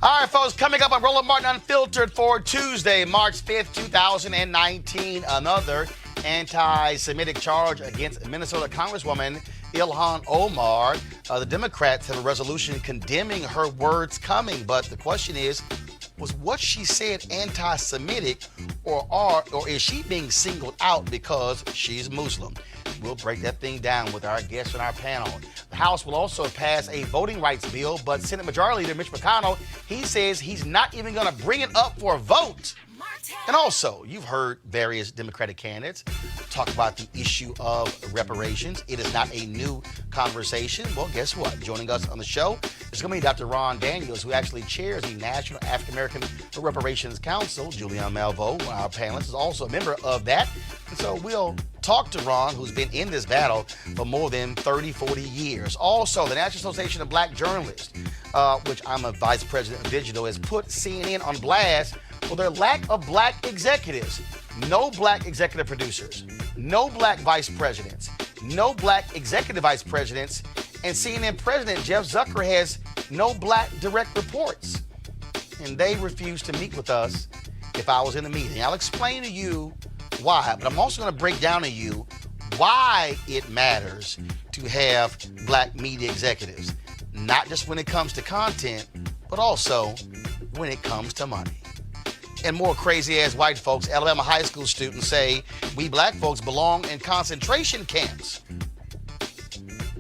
All right, folks, coming up on Roland Martin Unfiltered for Tuesday, March 5th, 2019, another anti-Semitic charge against Minnesota Congresswoman Ilhan Omar. The Democrats have a resolution condemning her words coming, but the question is, was what she said anti-Semitic or is she being singled out because she's Muslim? We'll break that thing down with our guests on our panel. The House will also pass a voting rights bill, but Senate Majority Leader Mitch McConnell, he says he's not even going to bring it up for a vote. And also, you've heard various Democratic candidates talk about the issue of reparations. It is not a new conversation. Well, guess what? Joining us on the show is going to be Dr. Ron Daniels, who actually chairs the National African American Reparations Council. Julianne Malveaux, one of our panelists, is also a member of that. And so we'll talk to Ron, who's been in this battle for more than 30, 40 years. Also, the National Association of Black Journalists, which I'm a vice president of digital, has put CNN on blast for their lack of black executives. No black executive producers, no black vice presidents, no black executive vice presidents, and CNN president Jeff Zucker has no black direct reports. And they refuse to meet with us if I was in the meeting. I'll explain to you why, but I'm also going to break down to you why it matters to have black media executives, not just when it comes to content, but also when it comes to money. And more crazy-ass white folks, Alabama high school students say, we black folks belong in concentration camps.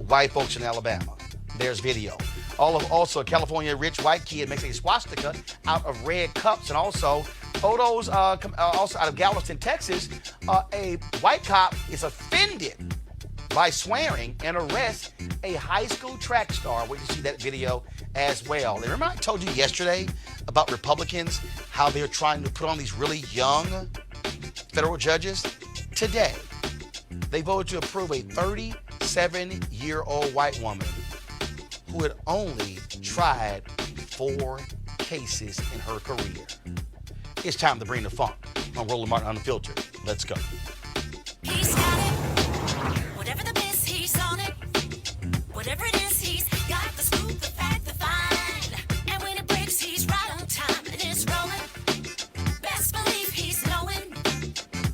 White folks in Alabama. There's video. Also, a California rich white kid makes a swastika out of red cups. And also, photos also out of Galveston, Texas. A white cop is offended by swearing and arrests a high school track star. We can see that video as well. And remember I told you yesterday about Republicans, how they're trying to put on these really young federal judges? Today, they voted to approve a 37-year-old white woman who had only tried 4 cases in her career. It's time to bring the funk on Roland Martin Unfiltered. Let's go. He's got it. Whatever the miss, he's on it. Whatever it is, he's got the scoop, the fact, the find. And when it breaks, he's right on time and it's rolling. Best believe he's knowing.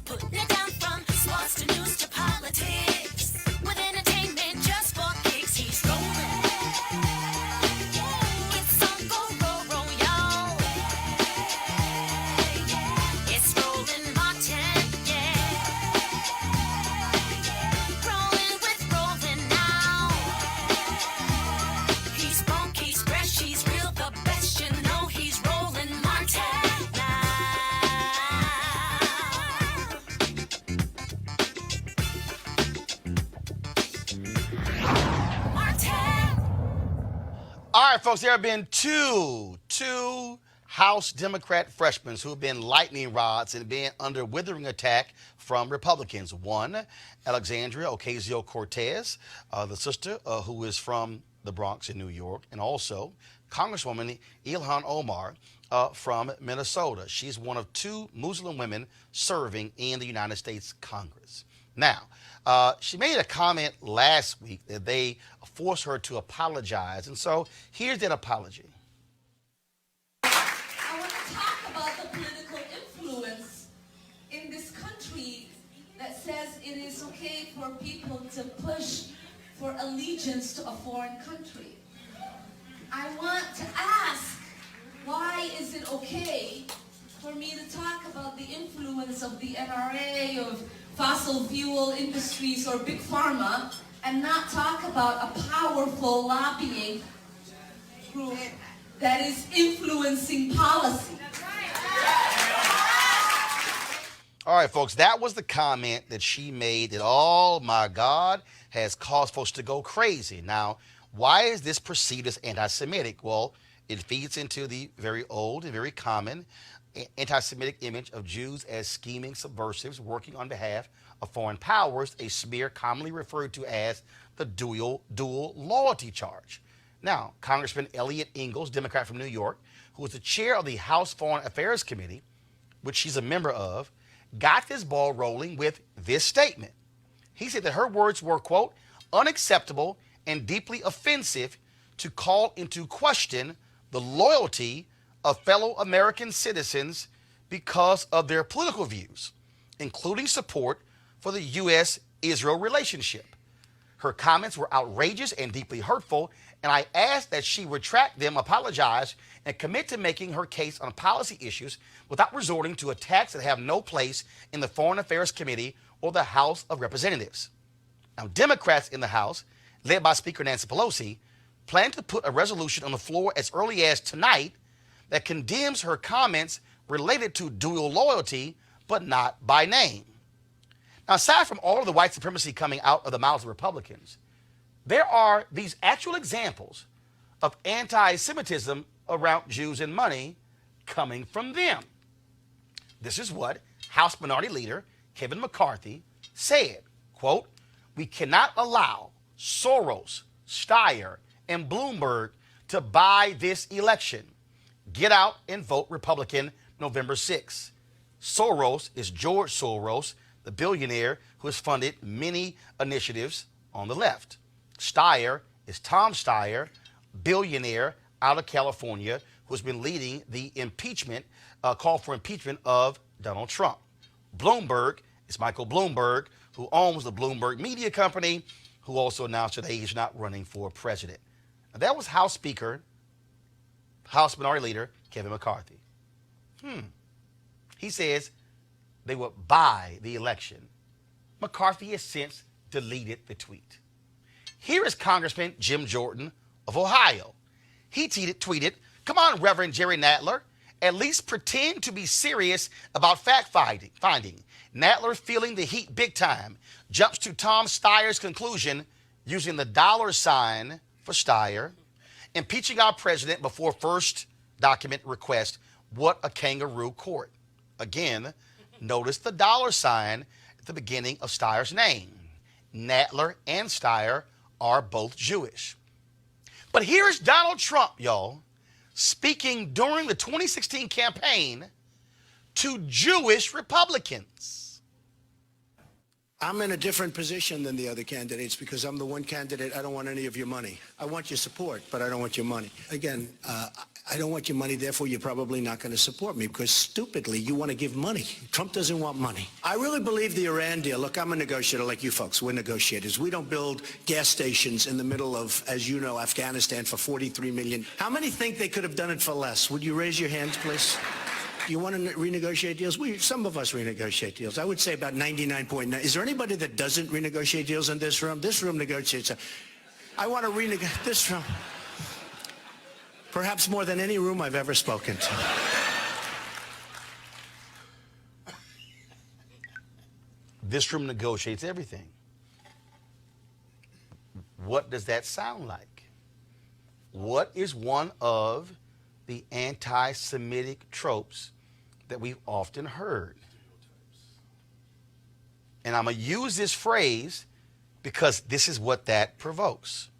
Putting it down from sports to news to politics. With entertainment just for kicks, he's rolling. It's on go, roll, y'all. It's Roland Martin, yeah. Rolling with Roland now. He's funk, he's fresh, he's real, the best, you know he's Roland Martin now. Martin. All right, folks, there have been two House Democrat freshmen who have been lightning rods and been under withering attack from Republicans. One, Alexandria Ocasio-Cortez, the sister who is from the Bronx in New York, and also Congresswoman Ilhan Omar from Minnesota. She's one of 2 Muslim women serving in the United States Congress. Now, she made a comment last week that they forced her to apologize, and so here's that apology. I want to talk about the political influence in this country that says it is okay for people to push for allegiance to a foreign country. I want to ask, why is it okay for me to talk about the influence of the NRA, of fossil fuel industries or big pharma, and not talk about a powerful lobbying group that is influencing policy? All right, folks, that was the comment that she made that, oh my God, has caused folks to go crazy. Now, why is this perceived as anti-Semitic? Well, it feeds into the very old and very common anti-Semitic image of Jews as scheming subversives working on behalf of foreign powers, a smear commonly referred to as the dual loyalty charge. Now, Congressman Eliot Ingalls, Democrat from New York, who is the chair of the House Foreign Affairs Committee, which she's a member of, got this ball rolling with this statement. He said that her words were, quote, unacceptable and deeply offensive to call into question the loyalty of fellow American citizens because of their political views, including support for the U.S.-Israel relationship. Her comments were outrageous and deeply hurtful, and I asked that she retract them, apologize, and commit to making her case on policy issues without resorting to attacks that have no place in the Foreign Affairs Committee or the House of Representatives. Now, Democrats in the House, led by Speaker Nancy Pelosi, plan to put a resolution on the floor as early as tonight that condemns her comments related to dual loyalty, but not by name. Now, aside from all of the white supremacy coming out of the mouths of Republicans, there are these actual examples of anti-Semitism around Jews and money coming from them. This is what House Minority Leader Kevin McCarthy said, quote, "We cannot allow Soros, Steyer, and Bloomberg to buy this election. Get out and vote Republican November 6th. Soros is George Soros, the billionaire who has funded many initiatives on the left. Steyer is Tom Steyer, billionaire out of California, who has been leading the impeachment, call for impeachment of Donald Trump. Bloomberg is Michael Bloomberg, who owns the Bloomberg Media Company, who also announced today he's not running for president." Now, that was House Minority Leader Kevin McCarthy. He says they will buy the election. McCarthy has since deleted the tweet. Here is Congressman Jim Jordan of Ohio. He tweeted, "Come on, Reverend Jerry Nadler, at least pretend to be serious about fact-finding. Nadler feeling the heat big time, jumps to Tom Steyer's conclusion using the $ for Steyer, impeaching our president before first document request. What a kangaroo court." Again, notice the $ at the beginning of Steyer's name. Nadler and Steyer are both Jewish. But here is Donald Trump, y'all, speaking during the 2016 campaign to Jewish Republicans. I'm in a different position than the other candidates because I'm the one candidate. I don't want any of your money. I want your support, but I don't want your money. Again, I don't want your money, therefore you're probably not going to support me because stupidly you want to give money. Trump doesn't want money. I really believe the Iran deal. Look, I'm a negotiator like you folks. We're negotiators. We don't build gas stations in the middle of, as you know, Afghanistan for $43 million. How many think they could have done it for less? Would you raise your hands, please? You want to renegotiate deals? Some of us renegotiate deals. I would say about 99.9. Is there anybody that doesn't renegotiate deals in this room? This room negotiates. I want to renegotiate this room. Perhaps more than any room I've ever spoken to. This room negotiates everything. What does that sound like? What is one of the anti-Semitic tropes that we've often heard? And I'm going to use this phrase because this is what that provokes.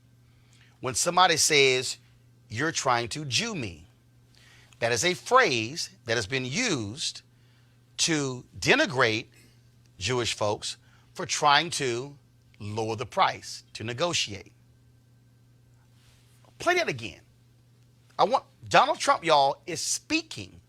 When somebody says, "You're trying to Jew me," that is a phrase that has been used to denigrate Jewish folks for trying to lower the price, to negotiate. Play that again. Donald Trump, y'all, is speaking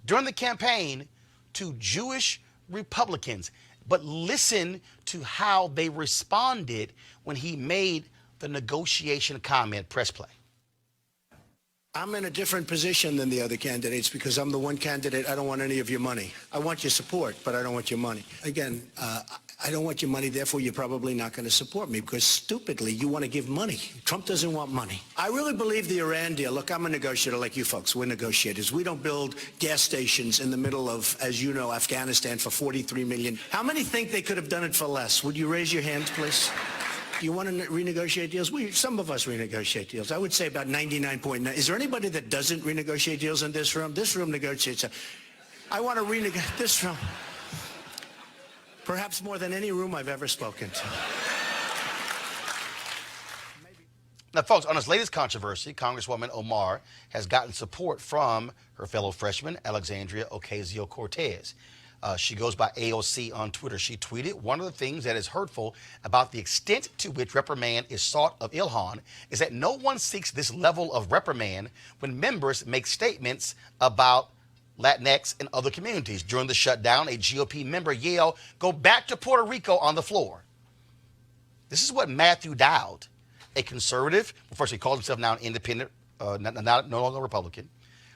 during the campaign to Jewish Republicans. But listen to how they responded when he made the negotiation comment. Press play. I'm in a different position than the other candidates because I'm the one candidate. I don't want any of your money. I want your support, but I don't want your money. Again, I don't want your money, therefore you're probably not going to support me because stupidly you want to give money. Trump doesn't want money. I really believe the Iran deal. Look, I'm a negotiator like you folks. We're negotiators. We don't build gas stations in the middle of, as you know, Afghanistan for $43 million. How many think they could have done it for less? Would you raise your hands, please? You want to renegotiate deals? Some of us renegotiate deals. I would say about 99.9. Is there anybody that doesn't renegotiate deals in this room? This room negotiates. I want to renegotiate this room. Perhaps more than any room I've ever spoken to. Now, folks, on this latest controversy, Congresswoman Omar has gotten support from her fellow freshman, Alexandria Ocasio-Cortez. She goes by AOC on Twitter. She tweeted, "One of the things that is hurtful about the extent to which reprimand is sought of Ilhan is that no one seeks this level of reprimand when members make statements about Latinx and other communities. During the shutdown, a GOP member yelled, 'Go back to Puerto Rico' on the floor." This is what Matthew Dowd, a conservative, well, first he called himself now an independent, no longer Republican.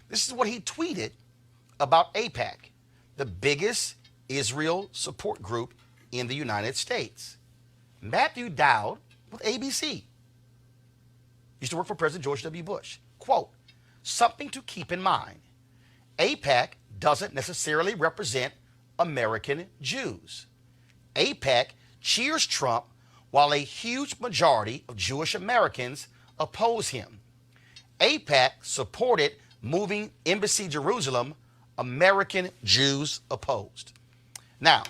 This is what he tweeted about AIPAC, the biggest Israel support group in the United States. Matthew Dowd with ABC. Used to work for President George W. Bush. Quote, "Something to keep in mind. AIPAC doesn't necessarily represent American Jews. AIPAC cheers Trump while a huge majority of Jewish Americans oppose him. AIPAC supported moving Embassy Jerusalem. American Jews opposed." Now,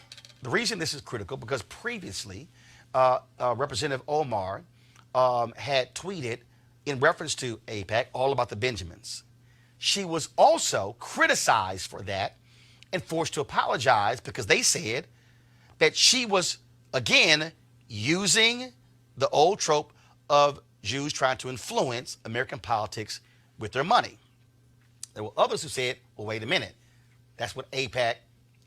the reason this is critical because previously Representative Omar had tweeted in reference to AIPAC all about the Benjamins. She was also criticized for that and forced to apologize because they said that she was, again, using the old trope of Jews trying to influence American politics with their money. There were others who said, well, wait a minute. That's what AIPAC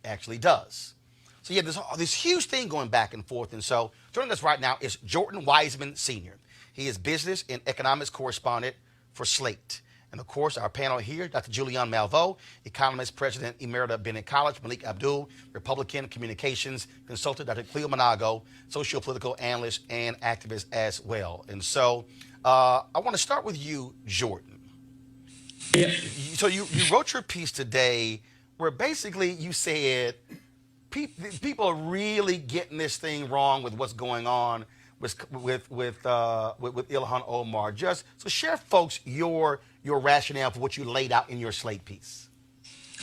actually does. So you have this huge thing going back and forth. And so joining us right now is Jordan Wiseman Sr. He is business and economics correspondent for Slate. And, of course, our panel here, Dr. Julianne Malveaux, economist, president emerita, Bennett College, Malik Abdul, Republican communications consultant, Dr. Cleo Monago, socio-political analyst and activist as well. And so I want to start with you, Jordan. Yeah. So you wrote your piece today where basically you said people are really getting this thing wrong with what's going on with Ilhan Omar. Just so share, folks, your rationale for what you laid out in your Slate piece.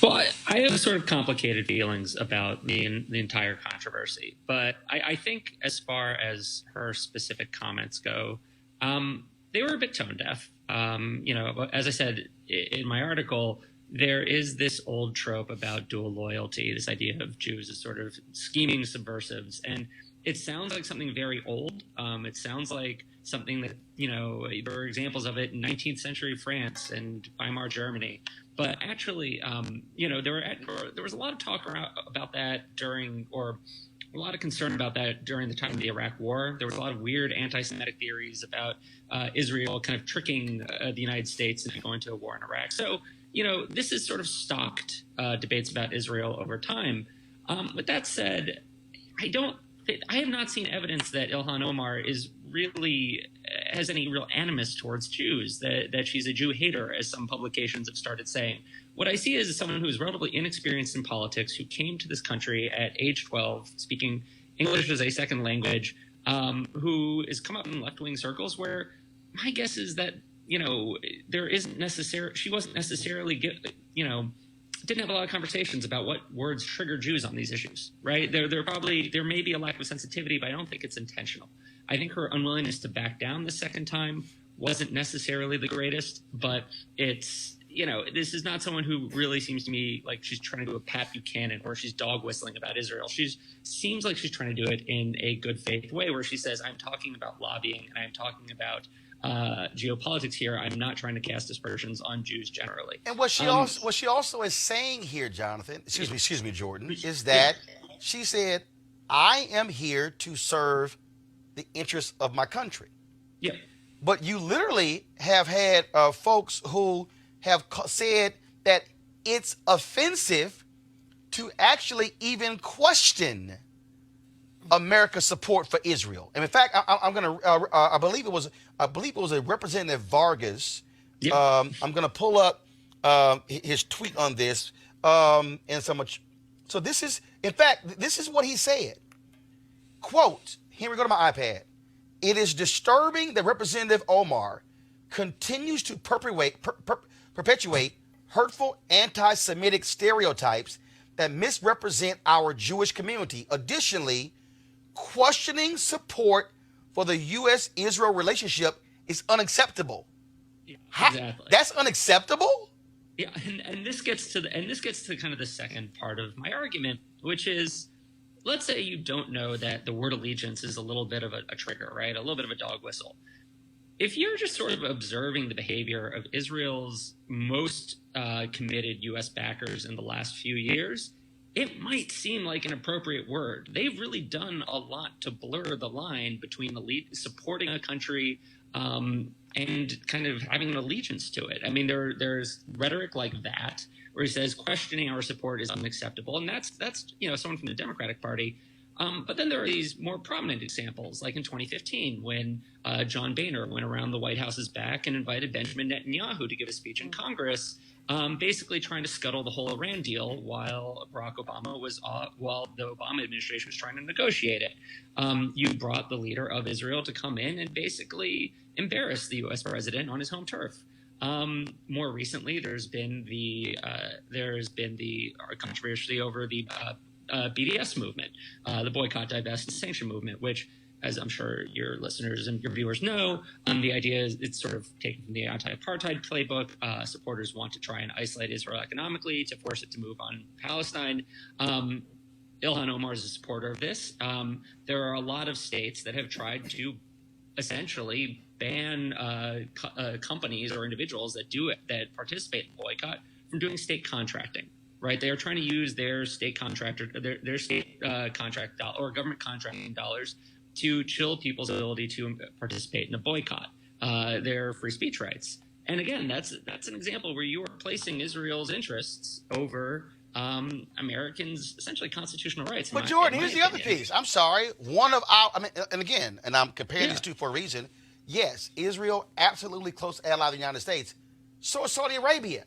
Well, I have sort of complicated feelings about the entire controversy, but I think as far as her specific comments go, they were a bit tone deaf. As I said in my article, there is this old trope about dual loyalty, this idea of Jews as sort of scheming subversives, and it sounds like something very old. It sounds like something that, there were examples of it in 19th century France and Weimar Germany. But actually, there was a lot of talk about that during, or a lot of concern about that during the time of the Iraq War. There was a lot of weird anti-Semitic theories about Israel kind of tricking the United States into going to a war in Iraq. So, this has sort of stocked debates about Israel over time. With that said, I have not seen evidence that Ilhan Omar has any real animus towards Jews, that she's a Jew hater, as some publications have started saying. What I see is someone who is relatively inexperienced in politics, who came to this country at age 12, speaking English as a second language, who has come up in left-wing circles where my guess is that, she wasn't necessarily, didn't have a lot of conversations about what words trigger Jews on these issues, right? There may be a lack of sensitivity, but I don't think it's intentional. I think her unwillingness to back down the second time wasn't necessarily the greatest, but it's, this is not someone who really seems to me like she's trying to do a Pat Buchanan or she's dog whistling about Israel. Seems like she's trying to do it in a good faith way where she says, I'm talking about lobbying and I'm talking about geopolitics here. I'm not trying to cast aspersions on Jews generally. And what she also is saying here, Jonathan, excuse me, Jordan, is that she said, I am here to serve the interests of my country. Yeah. But you literally have had folks who have said that it's offensive to actually even question America's support for Israel. And in fact, I believe it was a Representative Vargas. Yep. I'm going to pull up his tweet on this. And so much. So this is what he said. Quote, here we go to my iPad. It is disturbing that Representative Omar continues to perpetuate hurtful anti-Semitic stereotypes that misrepresent our Jewish community. Additionally, questioning support for the U.S.-Israel relationship is unacceptable. Yeah, exactly. That's unacceptable? Yeah, and this gets to kind of the second part of my argument, which is, let's say you don't know that the word allegiance is a little bit of a trigger, right? A little bit of a dog whistle. If you're just sort of observing the behavior of Israel's most committed U.S. backers in the last few years, it might seem like an appropriate word. They've really done a lot to blur the line between supporting a country and kind of having an allegiance to it. I mean, there's rhetoric like that where he says questioning our support is unacceptable, and that's someone from the Democratic Party. But then there are these more prominent examples, like in 2015 when John Boehner went around the White House's back and invited Benjamin Netanyahu to give a speech in Congress, basically trying to scuttle the whole Iran deal while while the Obama administration was trying to negotiate it. You brought the leader of Israel to come in and basically embarrass the U.S. president on his home turf. More recently, there's been the controversy over the BDS movement, the boycott, divest, and sanction movement, which, as I'm sure your listeners and your viewers know, the idea is it's sort of taken from the anti-apartheid playbook. Supporters want to try and isolate Israel economically to force it to move on Palestine. Ilhan Omar is a supporter of this. There are a lot of states that have tried to essentially ban companies or individuals that participate in boycott from doing state contracting. Right, they are trying to use their state contract or government contracting dollars to chill people's ability to participate in a boycott, their free speech rights. And again, that's an example where you are placing Israel's interests over Americans' essentially constitutional rights. But Jordan, here's the other piece. I'm sorry, and I'm comparing these two for a reason. Yes, Israel, absolutely close ally of the United States. So is Saudi Arabia.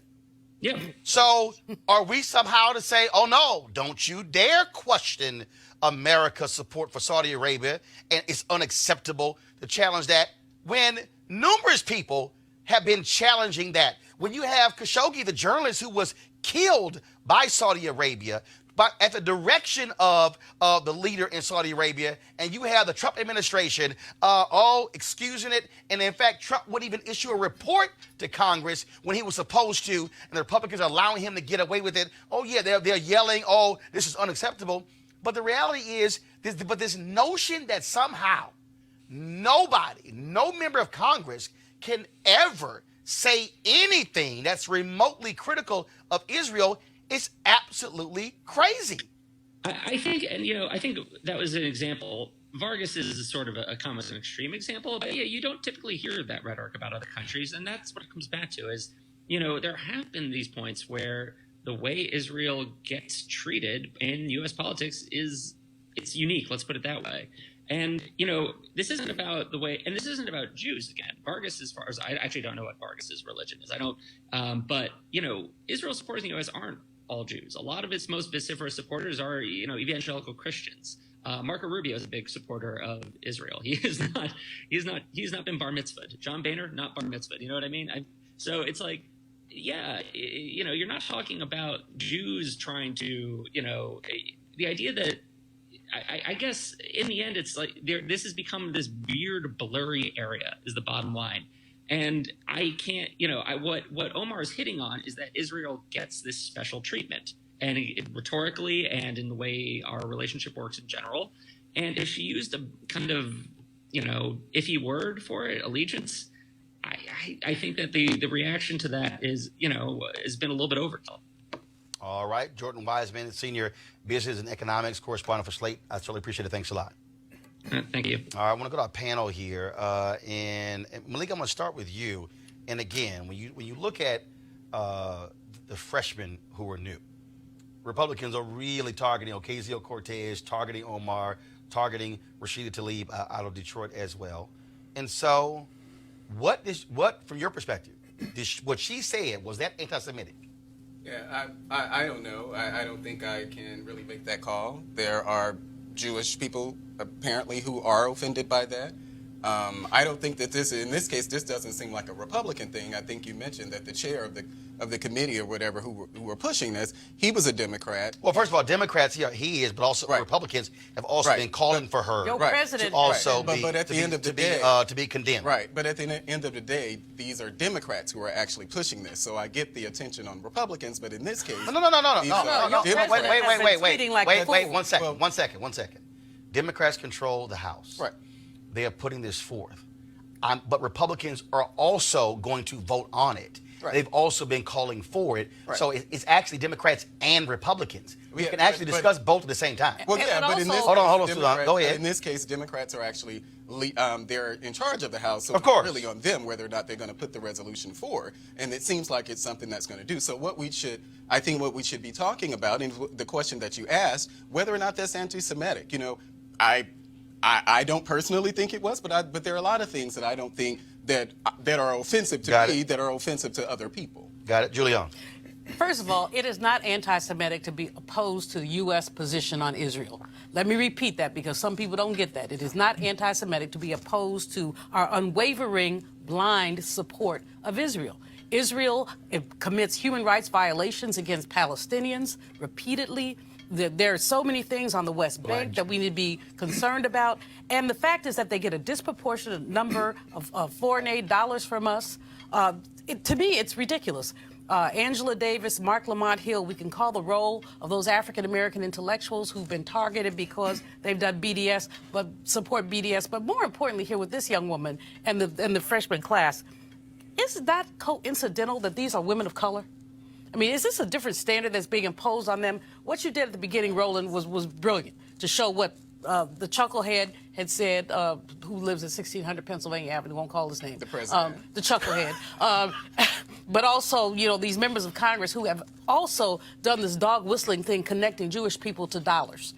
Yeah. So are we somehow to say, oh no, don't you dare question America's support for Saudi Arabia, and it's unacceptable to challenge that, when numerous people have been challenging that? When you have Khashoggi, the journalist who was killed by Saudi Arabia, but at the direction of the leader in Saudi Arabia, and you have the Trump administration all excusing it, and in fact, Trump wouldn't even issue a report to Congress when he was supposed to, and the Republicans are allowing him to get away with it. Oh yeah, they're yelling, oh, this is unacceptable. But the reality is, this notion that somehow no member of Congress can ever say anything that's remotely critical of Israel is absolutely crazy. I think that was an example. Vargas is sort of a come as an extreme example, but yeah, you don't typically hear that rhetoric about other countries, and that's what it comes back to is, there have been these points where the way Israel gets treated in U.S. politics it's unique. Let's put it that way. And, this isn't about the way, and this isn't about Jews again. Vargas, as far as I actually don't know what Vargas's religion is. I don't, but, Israel supporters in the U.S. aren't all Jews. A lot of its most vociferous supporters are, evangelical Christians. Marco Rubio is a big supporter of Israel. He's not been bar mitzvahed. John Boehner, not bar mitzvahed. You know what I mean? So it's like, yeah, you're not talking about Jews trying to, the idea that, I guess in the end, it's like this has become this weird, blurry area is the bottom line. And I can't, what Omar is hitting on is that Israel gets this special treatment, and rhetorically and in the way our relationship works in general. And if she used a kind of, iffy word for it, allegiance, I think that the reaction to that is, has been a little bit overkill. All right. Jordan Wiseman, Senior Business and Economics Correspondent for Slate. I certainly appreciate it. Thanks a lot. Thank you. All right. I want to go to our panel here. And Malik, I'm going to start with you. And again, when you look at the freshmen who are new, Republicans are really targeting Ocasio-Cortez, targeting Omar, targeting Rashida Tlaib out of Detroit as well. And so what, from your perspective, what she said, was that anti-Semitic? Yeah, I don't know. I don't think I can really make that call. There are Jewish people apparently who are offended by that. I don't think that in this case, this doesn't seem like a Republican thing. I think you mentioned that the chair of the committee or whatever who were pushing this, he was a Democrat. Well, first of all, Democrats, he is, but also Republicans have also been calling for her president to also but at the end of the day, to be condemned. Right, but at the end of the day, these are Democrats who are actually pushing this. So I get the attention on Republicans, but in this case, No. Wait, 1 second. 1 second. 1 second. Democrats control the House. Right. They are putting this forth. But Republicans are also going to vote on it. Right. They've also been calling for it. Right. So it's actually Democrats and Republicans. We can actually discuss both at the same time. Well, yeah, but in this hold on, Democrats, go ahead. In this case, Democrats are actually they're in charge of the House, so of course, it's really on them whether or not they're going to put the resolution forward. And it seems like it's something that's going to do. So I think what we should be talking about, and the question that you asked, whether or not that's anti-Semitic. I don't personally think it was, but there are a lot of things that I don't think that are offensive to me that are offensive to other people. Got it, Julian. First of all, it is not anti-Semitic to be opposed to the U.S. position on Israel. Let me repeat that because some people don't get that. It is not anti-Semitic to be opposed to our unwavering, blind support of Israel. Israel commits human rights violations against Palestinians repeatedly. There are so many things on the West Bank that we need to be concerned about. And the fact is that they get a disproportionate number of foreign aid dollars from us. To me, it's ridiculous. Angela Davis, Mark Lamont Hill, we can call the roll of those African-American intellectuals who've been targeted because they've done BDS, but support BDS. But more importantly here with this young woman and the freshman class, is that coincidental that these are women of color? I mean, is this a different standard that's being imposed on them? What you did at the beginning, Roland, was brilliant to show what the chucklehead had said, who lives at 1600 Pennsylvania Avenue, won't call his name. The president. The chucklehead. But also, these members of Congress who have also done this dog whistling thing connecting Jewish people to dollars.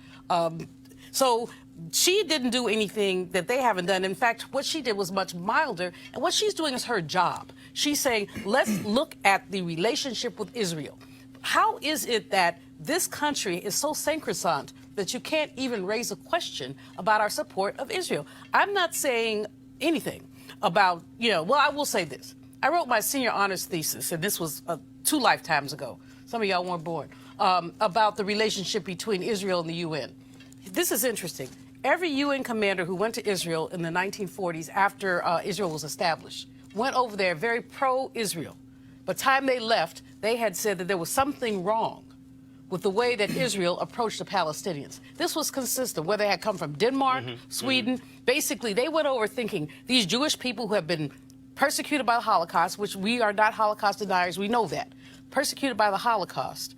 So she didn't do anything that they haven't done. In fact, what she did was much milder. And what she's doing is her job. She's saying, let's look at the relationship with Israel. How is it that this country is so sacrosanct that you can't even raise a question about our support of Israel? I'm not saying anything about, well, I will say this. I wrote my senior honors thesis, and this was 2 lifetimes ago. Some of y'all weren't born, about the relationship between Israel and the UN. This is interesting. Every UN commander who went to Israel in the 1940s after Israel was established went over there very pro-Israel. By the time they left, they had said that there was something wrong with the way that Israel approached the Palestinians. This was consistent, whether they had come from Denmark, Sweden. Basically, they went over thinking these Jewish people who have been persecuted by the Holocaust, which we are not Holocaust deniers, we know that, persecuted by the Holocaust,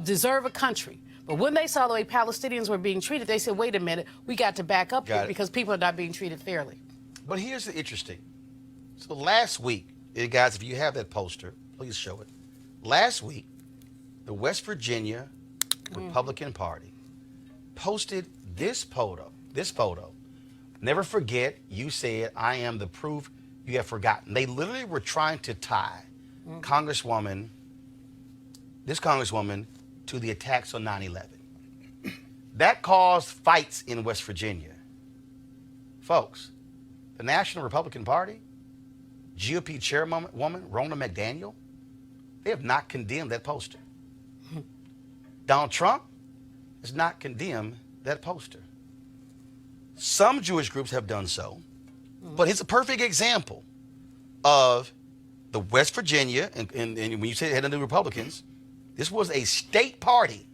deserve a country. But when they saw the way Palestinians were being treated, they said, wait a minute, we got to back up here because people are not being treated fairly. But here's the interesting. So last week, guys, if you have that poster, please show it. Last week, the West Virginia Republican Party posted this photo. Never forget, you said, I am the proof you have forgotten. They literally were trying to tie this congresswoman to the attacks on 9/11. That caused fights in West Virginia. Folks, the National Republican Party, GOP chairwoman Roland McDaniel, they have not condemned that poster. Donald Trump has not condemned that poster. Some Jewish groups have done so, but it's a perfect example of the West Virginia, and when you say head of the Republicans, this was a state party,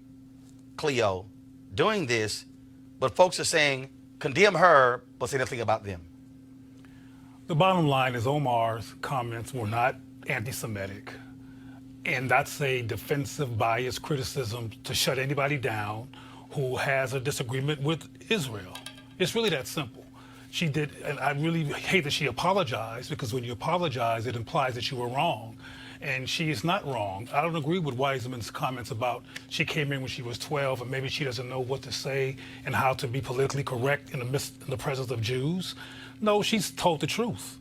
Cleo, doing this, but folks are saying, condemn her, but say nothing about them. The bottom line is Omar's comments were not anti-Semitic, and that's a defensive, biased criticism to shut anybody down who has a disagreement with Israel. It's really that simple. She did, and I really hate that she apologized, because when you apologize, it implies that you were wrong. And she is not wrong. I don't agree with Wiseman's comments about she came in when she was 12 and maybe she doesn't know what to say and how to be politically correct in the presence of Jews. No, she's told the truth.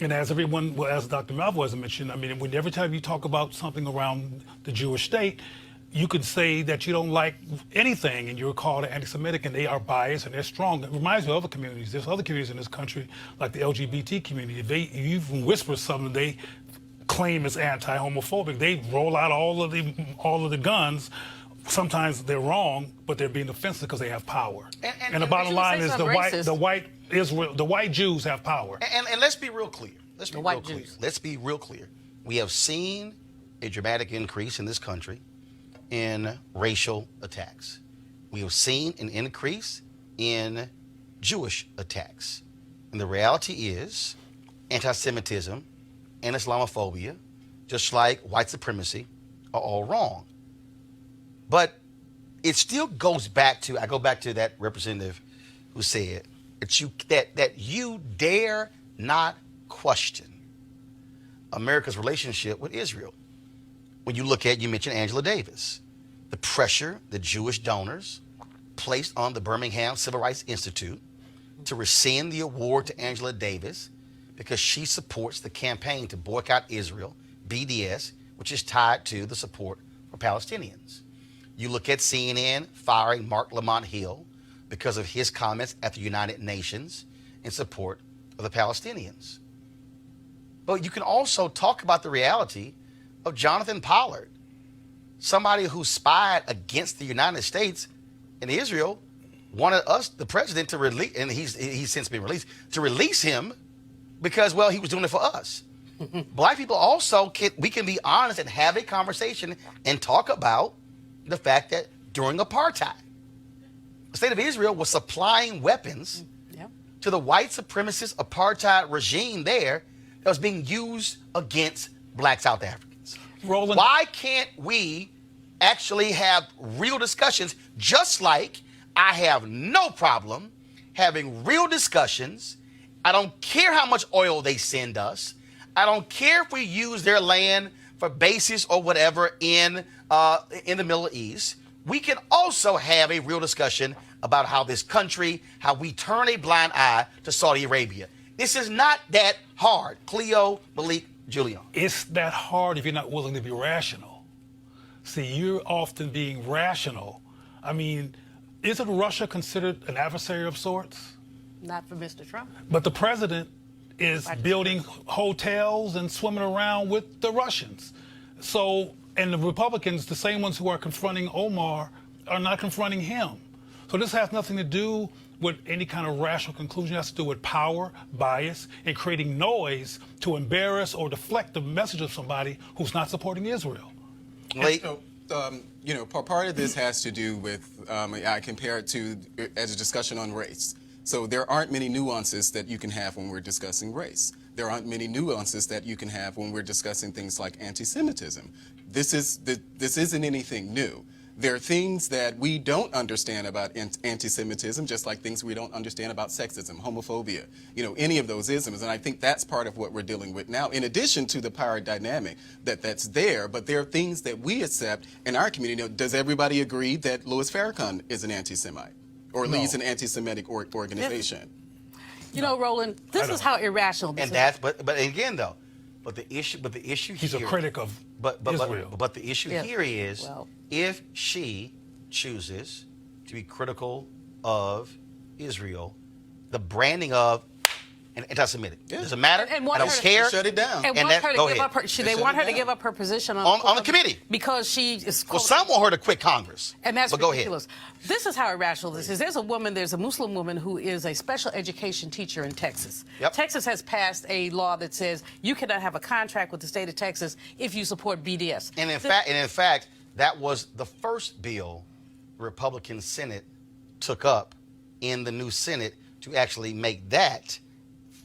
And as everyone, as Dr. Malvoisin mentioned, I mean, every time you talk about something around the Jewish state, you could say that you don't like anything and you're called anti-Semitic, and they are biased and they're strong. It reminds me of other communities. There's other communities in this country, like the LGBT community. If you even whisper something they claim is anti-homophobic, they roll out all of the guns. Sometimes they're wrong, but they're being offensive because they have power. And the bottom line is the white Jews have power. And let's be real clear. Let's be real clear. We have seen a dramatic increase in this country in racial attacks. We have seen an increase in Jewish attacks. And the reality is anti-Semitism and Islamophobia, just like white supremacy, are all wrong. But it still goes back to, I go back to that representative who said that you dare not question America's relationship with Israel. When you look at, you mentioned Angela Davis, the pressure the Jewish donors placed on the Birmingham Civil Rights Institute to rescind the award to Angela Davis because she supports the campaign to boycott Israel, BDS, which is tied to the support for Palestinians. You look at CNN firing Mark Lamont Hill because of his comments at the United Nations in support of the Palestinians. But you can also talk about the reality of Jonathan Pollard, somebody who spied against the United States and Israel, wanted us, the president, to release, and he's since been released, to release him because, well, he was doing it for us. Black people also, we can be honest and have a conversation and talk about the fact that during apartheid, the state of Israel was supplying weapons to the white supremacist apartheid regime there that was being used against black South Africans. Roland, why can't we actually have real discussions, just like I have no problem having real discussions? I don't care how much oil they send us. I don't care if we use their land for bases or whatever in the Middle East. We can also have a real discussion about how this country, how we turn a blind eye to Saudi Arabia. This is not that hard. Cleo, Malik, Julian. It's that hard if you're not willing to be rational. See, you're often being rational. I mean, isn't Russia considered an adversary of sorts? Not for Mr. Trump. But the president is building hotels and swimming around with the Russians. So, and the Republicans, the same ones who are confronting Omar, are not confronting him. So this has nothing to do with any kind of rational conclusion. It has to do with power, bias, and creating noise to embarrass or deflect the message of somebody who's not supporting Israel. So, part of this has to do with, I compare it to as a discussion on race. So there aren't many nuances that you can have when we're discussing race. There aren't many nuances that you can have when we're discussing things like anti-Semitism. This isn't anything new. There are things that we don't understand about anti-Semitism, just like things we don't understand about sexism, homophobia, any of those isms. And I think that's part of what we're dealing with now, in addition to the power dynamic that's there. But there are things that we accept in our community. Does everybody agree that Louis Farrakhan is an anti-Semite or leads an anti-Semitic organization? Roland, this is how irrational this is. But again, though, the issue he's here, a critic of Israel. But the issue here is, if she chooses to be critical of Israel, the branding of an anti-Semitic. It doesn't matter. And I don't care. Shut it down. And want her to give up they want her to give up her position on the committee because she is. Well, some want her to quit Congress. And that's ridiculous. Go ahead. This is how irrational this is. There's a Muslim woman who is a special education teacher in Texas. Yep. Texas has passed a law that says you cannot have a contract with the state of Texas if you support BDS. And in fact, that was the first bill the Republican Senate took up in the new Senate to actually make that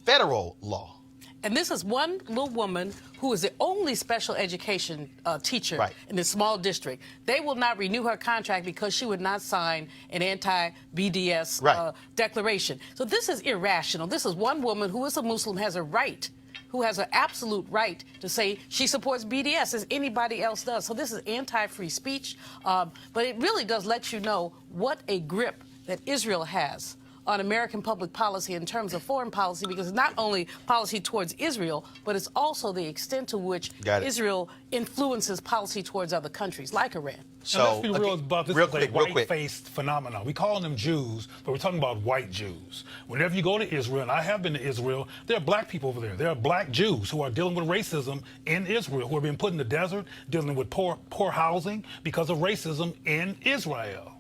federal law. And this is one little woman who is the only special education teacher in this small district. They will not renew her contract because she would not sign an anti-BDS declaration. So this is irrational. This is one woman who is a Muslim, has an absolute right to say she supports BDS as anybody else does. So this is anti-free speech. But it really does let you know what a grip that Israel has on American public policy in terms of foreign policy, because it's not only policy towards Israel, but it's also the extent to which Israel influences policy towards other countries like Iran. So let's be real about this. Real is a white-faced phenomenon. We call them Jews, but we're talking about white Jews. Whenever you go to Israel, and I have been to Israel, there are black people over there. There are black Jews who are dealing with racism in Israel, who are being put in the desert, dealing with poor housing because of racism in Israel.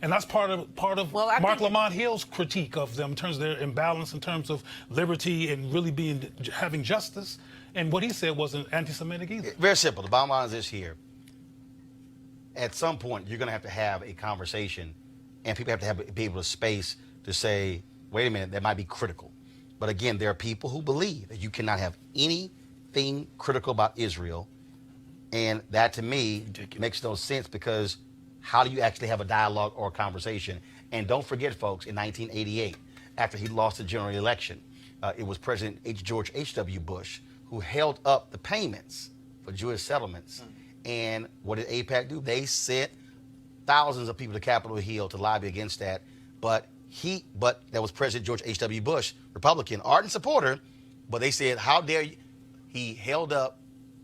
And that's part of Mark Lamont Hill's critique of them in terms of their imbalance, in terms of liberty and really having justice. And what he said wasn't anti-Semitic either. Very simple. The bottom line is this here. At some point, you're going to have a conversation, and people have to be able to space to say, wait a minute, that might be critical. But again, there are people who believe that you cannot have anything critical about Israel. And that, to me, makes no sense, because how do you actually have a dialogue or a conversation? And don't forget, folks, in 1988, after he lost the general election, it was President George H.W. Bush who held up the payments for Jewish settlements. And what did AIPAC do? They sent thousands of people to Capitol Hill to lobby against that. But that was President George H.W. Bush, Republican, ardent supporter. But they said, how dare you? He held up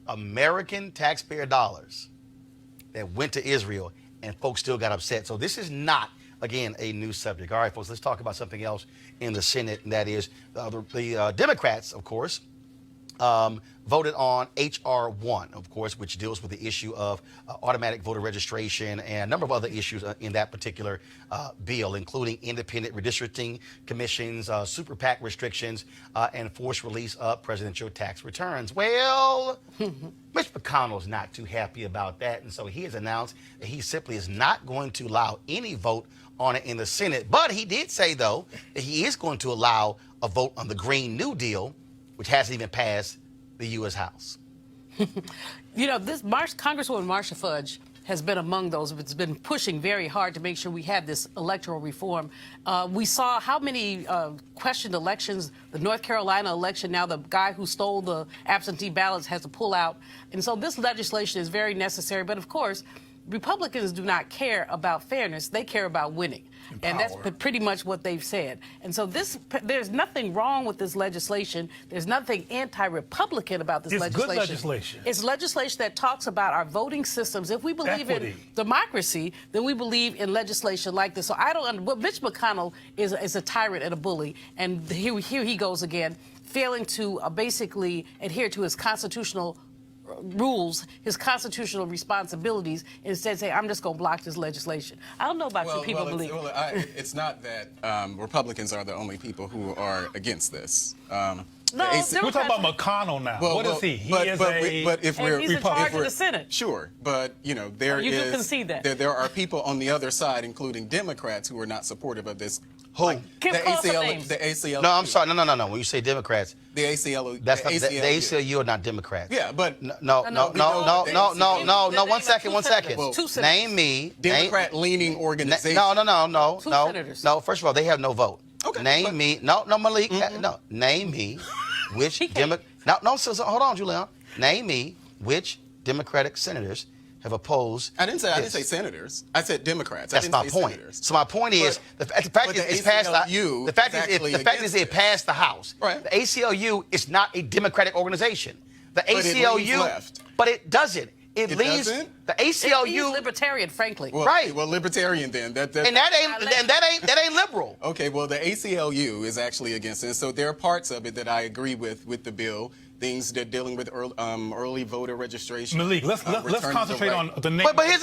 American taxpayer dollars that went to Israel, and folks still got upset. So this is not, again, a new subject. All right, folks, let's talk about something else in the Senate, and that is the Democrats, of course, voted on HR1, of course, which deals with the issue of automatic voter registration and a number of other issues in that particular bill, including independent redistricting commissions, super PAC restrictions, and forced release of presidential tax returns. Well, Mitch McConnell is not too happy about that, and so he has announced that he simply is not going to allow any vote on it in the Senate. But he did say, though, that he is going to allow a vote on the Green New Deal, which hasn't even passed the U.S. House. You know, Congresswoman Marcia Fudge has been among those that's been pushing very hard to make sure we have this electoral reform. We saw how many questioned elections, the North Carolina election, now the guy who stole the absentee ballots has to pull out. And so this legislation is very necessary. But of course, Republicans do not care about fairness. They care about winning. And that's pretty much what they've said. And so there's nothing wrong with this legislation. There's nothing anti-Republican about this legislation. It's good legislation. It's legislation that talks about our voting systems. If we believe in democracy, then we believe in legislation like this. So well, Mitch McConnell is a tyrant and a bully. And here he goes again, failing to basically adhere to his constitutional rules, his constitutional responsibilities, instead say, I'm just going to block this legislation. I don't know about you people believe. It's not that Republicans are the only people who are against this. No, we're talking about McConnell now. What is he? He is he's in charge of the Senate. Sure, but you know do concede that. There are people on the other side, including Democrats, who are not supportive of this. Who? Like the ACLU. No, I'm sorry. No. When you say Democrats, the ACLU. That's not, the ACLU are not Democrats. Yeah, but no. 1 second. Two senators. Name me. Democrat-leaning organization. No. Two senators. No. First of all, they have no vote. Okay. Name me. No, Malik. No. Name me which Democrat. No. So hold on, Julian. Name me which Democratic senators have opposed. I didn't say senators. I said Democrats. That's my point. Senators. So my point is the fact is it passed the House. Right. The ACLU is not a Democratic organization. The ACLU, left. But it doesn't. It leaves doesn't? the ACLU. It leaves libertarian, frankly. Well, right. Well, libertarian then. That ain't liberal. Okay. Well, the ACLU is actually against it. So there are parts of it that I agree with the bill. Things that dealing with early voter registration. Malik, let's concentrate on the name. Okay,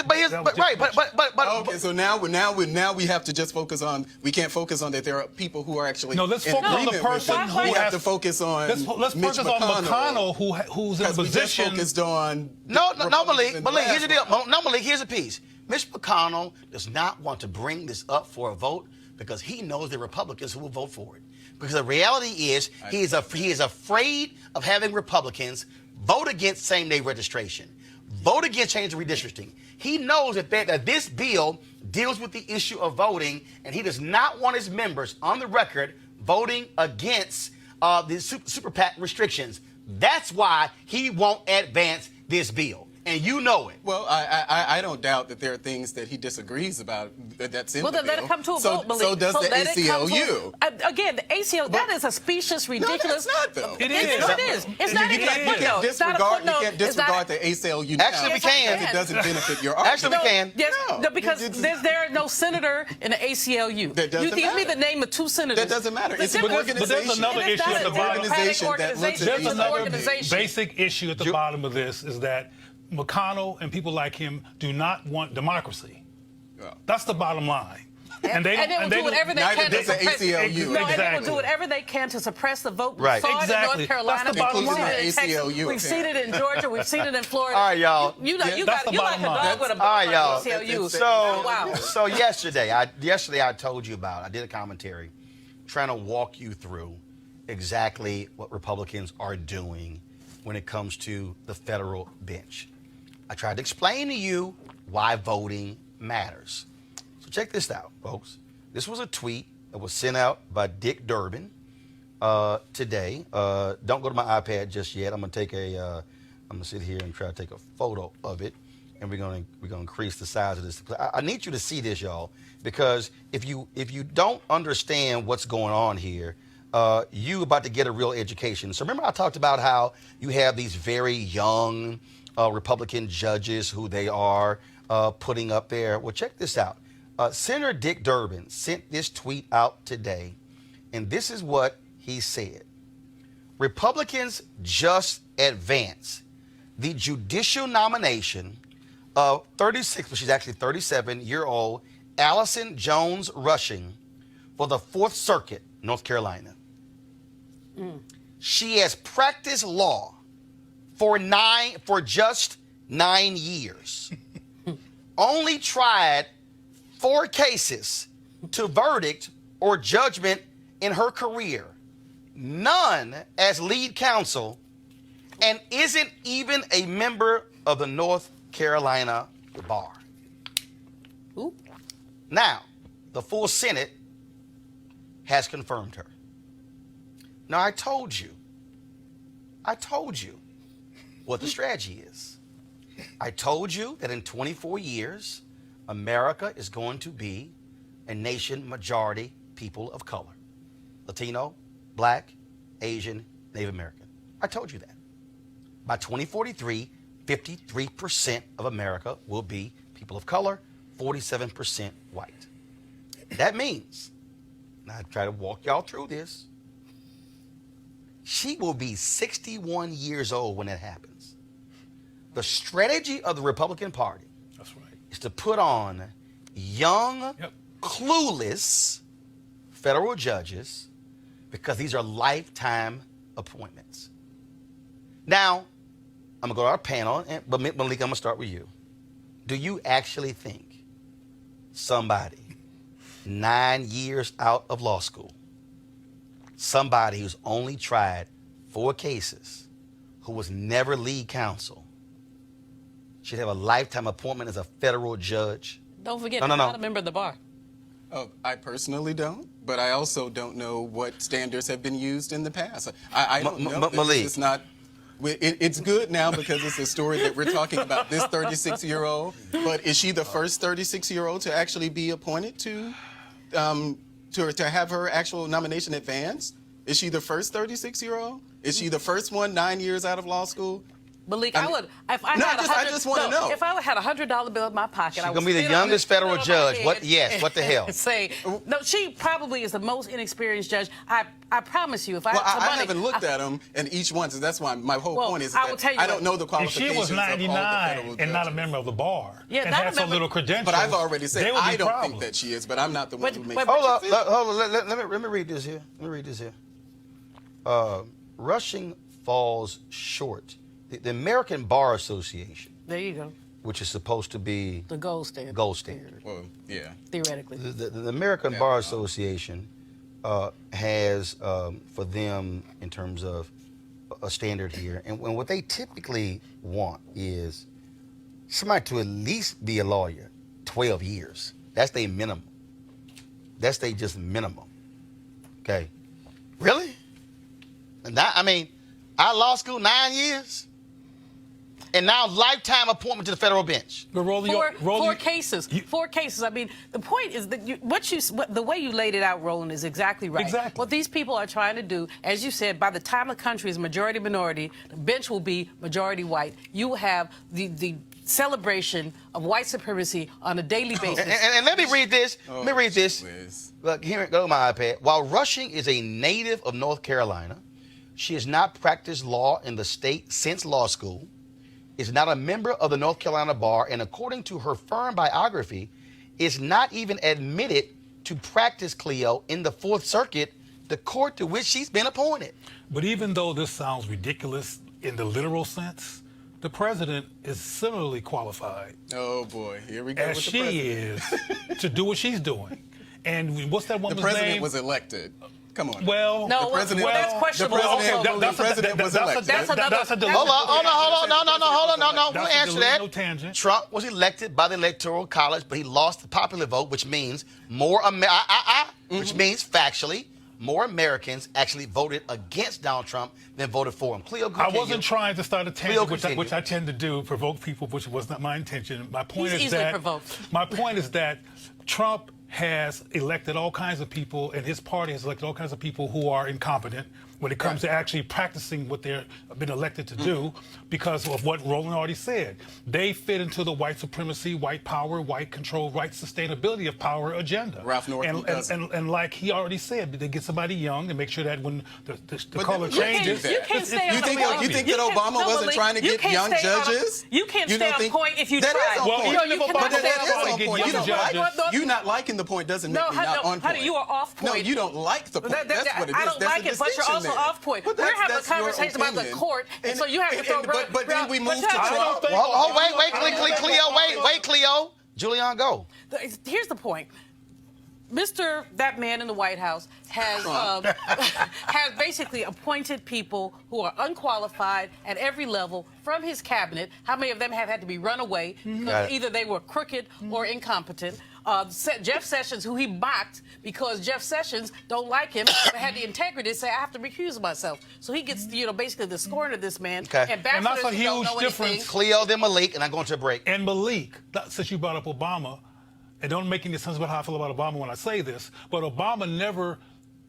so now we have to just focus on. We can't focus on that. There are people who are actually. No, let's focus on the person who we have to focus on. Let's focus on McConnell, who's in a position. We just focused on. No, Malik. Here's the deal. No, Malik. Here's a piece. Mitch McConnell does not want to bring this up for a vote because he knows the Republicans who will vote for it. Because the reality is he is afraid of having Republicans vote against same-day registration, vote against change of redistricting. He knows that this bill deals with the issue of voting, and he does not want his members on the record voting against the super PAC restrictions. That's why he won't advance this bill. and you know it. Well, I don't doubt that there are things that he disagrees about that's in Well, the then bill. let it come to a so, vote, Malik. So does the let it come to- ACLU. Again, the ACLU, that is a specious, No, ridiculous. that's not, though. It Yes, is. it is. It's not even a You footnote. can't It's not a disregard, footnote. you can't It's not a- disregard the ACLU now. Actually, we Yes, I can. Because it doesn't benefit your argument. Actually, we can. Yes, No. because there are no senator in the ACLU. That doesn't You can give me matter. the name of 2 senators. That doesn't matter. The It's an difference- organization. But there's another It is issue not at the a bottom. Organization democratic that looks at organization. There's It's an another organization. basic issue at the bottom of this is that McConnell and people like him do not want democracy. Well, That's the bottom line. And they will do whatever they Neither can to does the suppress ACLU. No, and they will Exactly. do whatever they can to suppress the vote. We Right. saw it in Exactly. North Carolina. That's the bottom We've seen line. it in Texas. ACLU, We've seen it in Georgia. We've seen it in Florida. All right, y'all. You like a That's the dog bottom line. with a All right, bone y'all. like the ACLU. That's- So, Wow. so yesterday I told you about. I did a commentary, trying to walk you through exactly what Republicans are doing when it comes to the federal bench. I tried to explain to you why voting matters. So check this out, folks. This was a tweet that was sent out by Dick Durbin today. Don't go to my iPad just yet. I'm gonna sit here and try to take a photo of it, and we're gonna increase the size of this. I need you to see this, y'all, because if you don't understand what's going on here, you about to get a real education. So remember I talked about how you have these very young Republican judges who they are putting up there. Well, check this out. Senator Dick Durbin sent this tweet out today, and this is what he said. Republicans just advanced the judicial nomination of 36, but she's actually 37-year-old Allison Jones Rushing for the 4th Circuit, North Carolina. She has practiced law for just 9 years. Only tried 4 cases to verdict or judgment in her career, none as lead counsel, and isn't even a member of the North Carolina Bar. Ooh. Now, the full Senate has confirmed her. Now, I told you what the strategy is. I told you that in 24 years, America is going to be a nation majority people of color. Latino, Black, Asian, Native American. I told you that. By 2043, 53% of America will be people of color, 47% white. That means, and I try to walk y'all through this, she will be 61 years old when that happens. The strategy of the Republican Party That's right. is to put on young, clueless federal judges because these are lifetime appointments. Now, I'm going to go to our panel, but Malik, I'm going to start with you. Do you actually think somebody 9 years out of law school, somebody who's only tried 4 cases, who was never lead counsel, should have a lifetime appointment as a federal judge? Don't forget, No. I'm not a member of the bar. Oh, I personally don't, but I also don't know what standards have been used in the past. I don't know. Malik. It's not. It's good now because it's a story that we're talking about this 36-year-old. But is she the first 36-year-old to actually be appointed to have her actual nomination advanced? Is she the first 36-year-old? Is she the first one 9 years out of law school? Malik, I I mean- would. If I No, had I just wanna know. If I had a $100 bill in my pocket, She's I would gonna be the spit on youngest it, federal spit on my judge. What- head yes, what the hell? and say, no, she probably is the most inexperienced judge. I promise you, if I Well, had some I money, haven't looked at them in each one, so that's why my whole point is I will that tell you I don't what- know the If qualifications she was of all the 99 federal and not a judges. member of the bar Yeah, and not a had so member- little credentials, But I've already said they would I be don't problems. think that she is, but I'm not the one who makes. but- Hold up, hold on. Let me read this here. Rushing falls short. The American Bar Association, there you go, which is supposed to be the gold standard. gold standard. Well, yeah. Theoretically. The American Bar Association has for them in terms of a standard here, and what they typically want is somebody to at least be a lawyer 12 years. That's their minimum. That's their just minimum. Okay. Really? And that, I mean, our law school 9 years. and now lifetime appointment to the federal bench. But Four cases. 4 cases. I mean, the point is that the way you laid it out, Roland, is exactly right. Exactly. What these people are trying to do, as you said, by the time the country is majority minority, the bench will be majority white. You will have the celebration of white supremacy on a daily basis. And let me read this. Let me read this. Whiz. Look, here, go to my iPad. While Rushing is a native of North Carolina, she has not practiced law in the state since law school, is not a member of the North Carolina Bar, and according to her firm biography, is not even admitted to practice, Cleo, in the Fourth Circuit, the court to which she's been appointed. But even though this sounds ridiculous in the literal sense, the president is similarly qualified, Oh boy, here we go as with the she president. is, to do what she's doing. And what's that The woman's president name? was elected. Come on. Well, No, the president, well, that's questionable. The president, also. the president was elected. That's another- That's a that's Hold on. No. That's We'll a answer that. delusional tangent. Trump was elected by the Electoral College, but he lost the popular vote, which means which means factually more Americans actually voted against Donald Trump than voted for him. Cleo, I continue. wasn't trying to start a Cleo, tangent, which I continue. tend to do, provoke people, which was not my intention. My point He's is easily that provoked. my point is that Trump has elected all kinds of people, and his party has elected all kinds of people who are incompetent when it comes to actually practicing what they've been elected to do, because of what Roland already said. They fit into the white supremacy, white power, white control, white sustainability of power agenda. Ralph Northam doesn't. and like he already said, they get somebody young and make sure that when the But color you can't changes, do that. You can't stay on You think point. you think that Obama wasn't Malik, trying to you get can't young stay on a- judges? You can't You stay don't on think- point if you that try. is on Well, point. even if you Obama cannot But stay that on is point. on point. You You don't don't like. like- You not liking the point doesn't make me not on point. honey, you are off point. No, you don't like the point. That's what it is. I don't There's like a it, but you're distinction also there. off point. But We're that's- having a that's your conversation about the opinion. court, and so you have to throw. But then we move to I don't Trump. think- Wait, Cleo. Julian, go. Here's the point. That man in the White House has has basically appointed people who are unqualified at every level from his cabinet. How many of them have had to be run away Got because it. either they were crooked or incompetent? Jeff Sessions, who he mocked because Jeff Sessions don't like him, but had the integrity to say, I have to recuse myself. So he gets, basically the scorn of this man. Okay. And And that's a backwards, who don't huge know difference. anything. Cleo, then Malik, and I'm going to a break. And Malik, since you brought up Obama, and don't make any sense about how I feel about Obama when I say this, but Obama never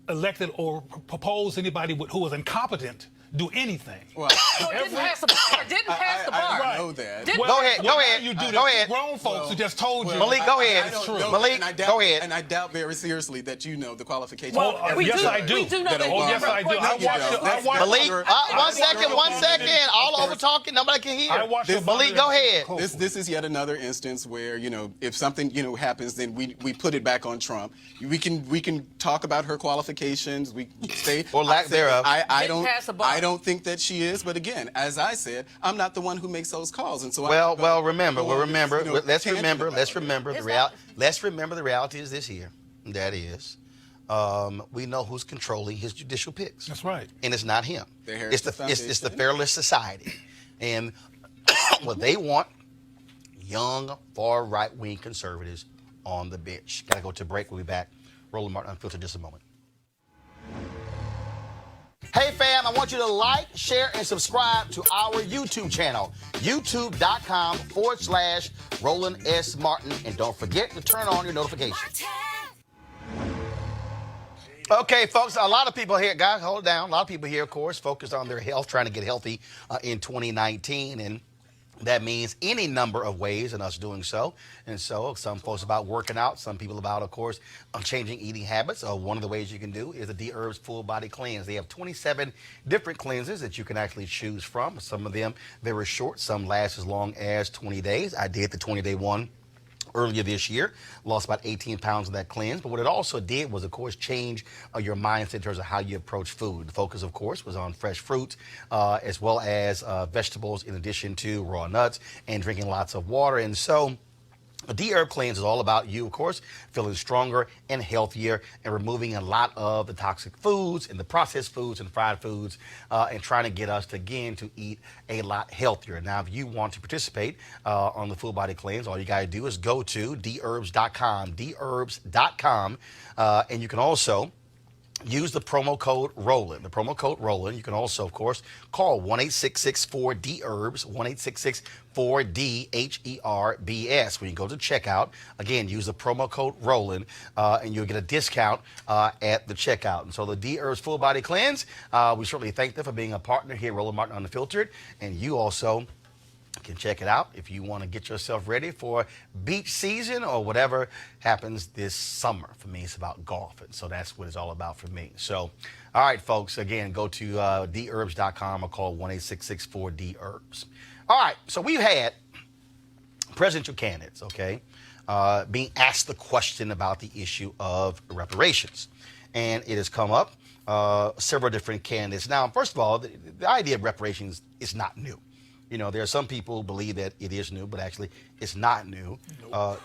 elected or proposed anybody who was incompetent do anything. Well, So it didn't pass the bar. Didn't pass the bar. I know that. Didn't Go pass ahead, the go bar. ahead. You do Go this. ahead. Grown folks who just told you. Malik, go ahead. I don't It's know true. that, Malik, and I doubt, go ahead. And I doubt very seriously that you know the qualifications. Well, of every yes, do- I do. we do know that Oh, he yes, never I do. appointed I you. watched. That's- I Malik, I- one second. All over talking, nobody can hear. I watched Obama Malik, go ahead. This is yet another instance where, if something happens, then we put it back on Trump. We can talk about her qualifications. We say Or lack thereof. I Didn't pass the bar. don't think that she is. But again, as I said, I'm not the one who makes those calls, and so Remember. Let's remember the It's reality. not- Let's remember the reality is this here. That is, we know who's controlling his judicial picks. That's right. And it's not him. The It's the Foundation. Fairless Society, and what they want: young, far right-wing conservatives on the bench. Gotta go to break. We'll be back. Roland Martin Unfiltered, just a moment. Hey fam, I want you to like, share, and subscribe to our YouTube channel, youtube.com/Roland S. Martin. And don't forget to turn on your notifications. Okay, folks, a lot of people here, guys, hold it down. A lot of people here, of course, focused on their health, trying to get healthy in 2019. And that means any number of ways in us doing so. And so some folks about working out, some people about, of course, changing eating habits. One of the ways you can do is the Dherbs Full Body Cleanse. They have 27 different cleanses that you can actually choose from. Some of them very short, some last as long as 20 days. I did the 20-day one earlier this year, lost about 18 pounds of that cleanse. But what it also did was, of course, change your mindset in terms of how you approach food. The focus, of course, was on fresh fruits as well as vegetables, in addition to raw nuts, and drinking lots of water. And so a Dherb cleanse is all about you, of course, feeling stronger and healthier and removing a lot of the toxic foods and the processed foods and fried foods and trying to get us to, again, to eat a lot healthier. Now, if you want to participate on the full body cleanse, all you got to do is go to Dherbs.com, Dherbs.com, and you can also use the promo code Roland. The promo code Roland. You can also, of course, call 1-866-4-DHERBS, 1-866-4-DHERBS. When you go to checkout, again, use the promo code Roland, and you'll get a discount at the checkout. And so the Dherbs Full Body Cleanse, we certainly thank them for being a partner here at Roland Martin Unfiltered, and you also can check it out if you want to get yourself ready for beach season or whatever happens this summer. For me, it's about golf, and so that's what it's all about for me. So, all right, folks, again, go to Dherbs.com or call 1-866-4-DHERBS. All right, so we've had presidential candidates, okay, being asked the question about the issue of reparations, and it has come up, several different candidates. Now, first of all, the idea of reparations is not new. You know, there are some people who believe that it is new, but actually it's not new.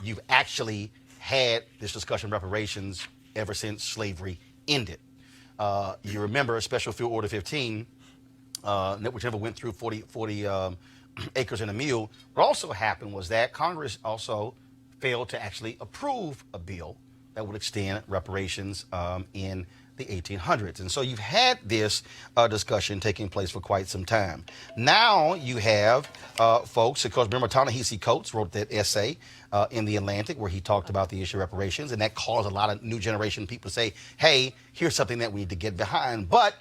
You've actually had this discussion of reparations ever since slavery ended. You remember Special Field Order 15, which never went through 40 acres and a mule. What also happened was that Congress also failed to actually approve a bill that would extend reparations in the 1800s. And so you've had this discussion taking place for quite some time. Now you have folks, because remember Ta-Nehisi Coates wrote that essay in The Atlantic where he talked about the issue of reparations, and that caused a lot of new generation people to say, hey, here's something that we need to get behind. But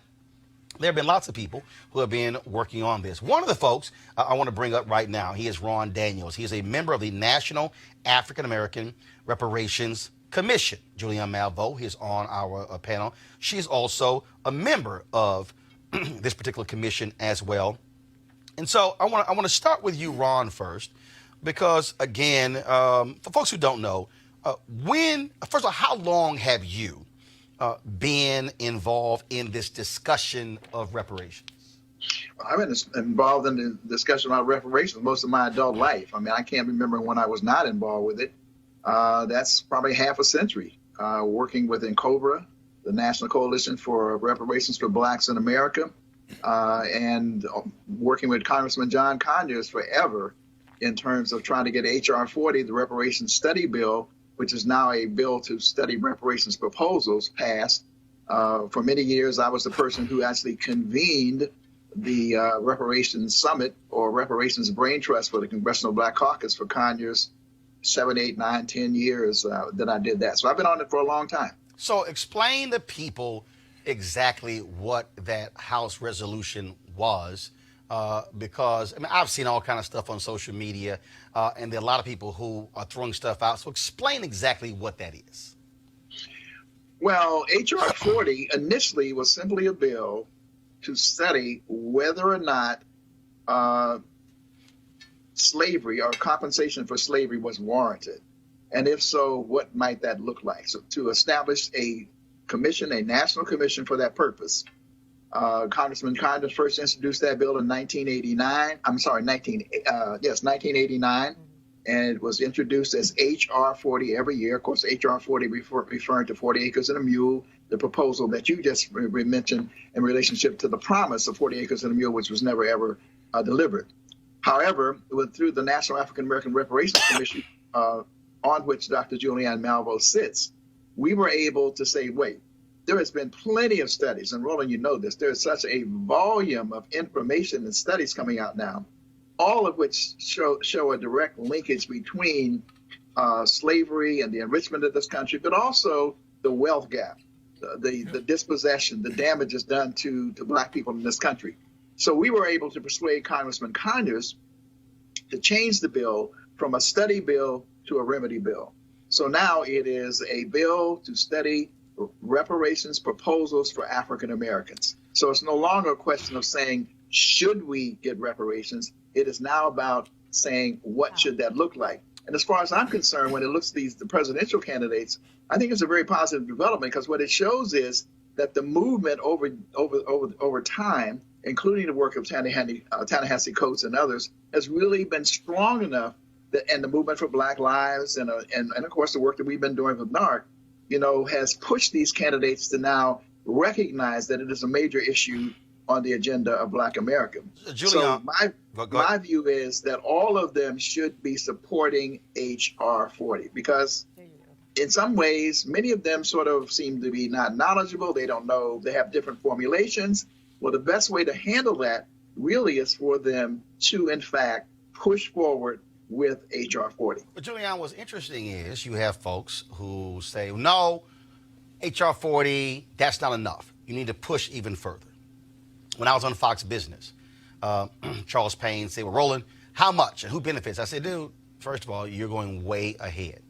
there have been lots of people who have been working on this. One of the folks I want to bring up right now, he is Ron Daniels. He is a member of the National African American Reparations Commission. Julianne Malveaux is on our panel. She's also a member of this particular commission as well. And so I want to start with you, Ron, first, because again, for folks who don't know, first of all, how long have you been involved in this discussion of reparations? I've been involved in the discussion about reparations most of my adult life. I mean, I can't remember when I was not involved with it. That's probably half a century, working with NCOBRA, the National Coalition for Reparations for Blacks in America, and working with Congressman John Conyers forever in terms of trying to get H.R. 40, the Reparations Study Bill, which is now a bill to study reparations proposals, passed. For many years, I was the person who actually convened the Reparations Summit or Reparations Brain Trust for the Congressional Black Caucus for Conyers. 7, 8, 9, 10 years that I did that. So I've been on it for a long time. So explain to people exactly what that House resolution was, because I mean, I've seen all kind of stuff on social media, and there are a lot of people who are throwing stuff out. So explain exactly what that is. Well, H.R. 40 initially was simply a bill to study whether or not slavery or compensation for slavery was warranted. And if so, what might that look like? So to establish a commission, a national commission for that purpose. Congressman Conyers first introduced that bill in 1989. 1989. And it was introduced as H.R. 40 every year. Of course, H.R. 40 referring to 40 acres and a mule, the proposal that you just mentioned in relationship to the promise of 40 acres and a mule, which was never, ever delivered. However, through the National African American Reparations Commission, on which Dr. Julianne Malveaux sits, we were able to say, wait, there has been plenty of studies, and Roland, you know this, there's such a volume of information and studies coming out now, all of which show a direct linkage between slavery and the enrichment of this country, but also the wealth gap, the dispossession, the damages done to Black people in this country. So we were able to persuade Congressman Conyers to change the bill from a study bill to a remedy bill. So now it is a bill to study reparations proposals for African Americans. So it's no longer a question of saying, should we get reparations? It is now about saying, what should that look like? And as far as I'm concerned, when it looks at the presidential candidates, I think it's a very positive development, because what it shows is that the movement over time, including the work of Ta-Nehisi Coates and others, has really been strong enough that, and the movement for Black Lives and of course the work that we've been doing with NARC, has pushed these candidates to now recognize that it is a major issue on the agenda of Black America. So my view is that all of them should be supporting H.R. 40, because in some ways, many of them sort of seem to be not knowledgeable. They don't know. They have different formulations. Well, the best way to handle that really is for them to, in fact, push forward with HR 40. But Julian, what's interesting is you have folks who say, no, HR 40, that's not enough. You need to push even further. When I was on Fox Business, Charles Payne said, well, Roland, how much and who benefits? I said, dude, first of all, you're going way ahead.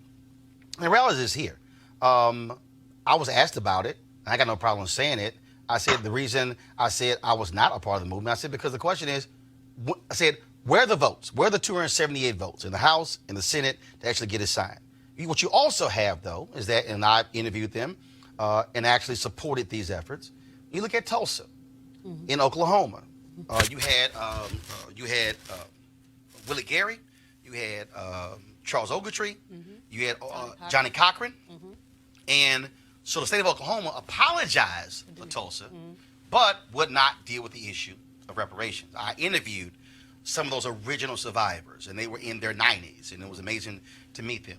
And the reality is here. I was asked about it. I got no problem saying it. I said the reason I said I was not a part of the movement, I said because the question is, I said, where are the votes? Where are the 278 votes in the House, in the Senate to actually get it signed? What you also have, though, is that, and I interviewed them and actually supported these efforts. You look at Tulsa, in Oklahoma. You had Willie Gary. You had Charles Ogletree. You had Johnny Cochran. And so the state of Oklahoma apologized for Tulsa, but would not deal with the issue of reparations. I interviewed some of those original survivors, and they were in their 90s, and it was amazing to meet them.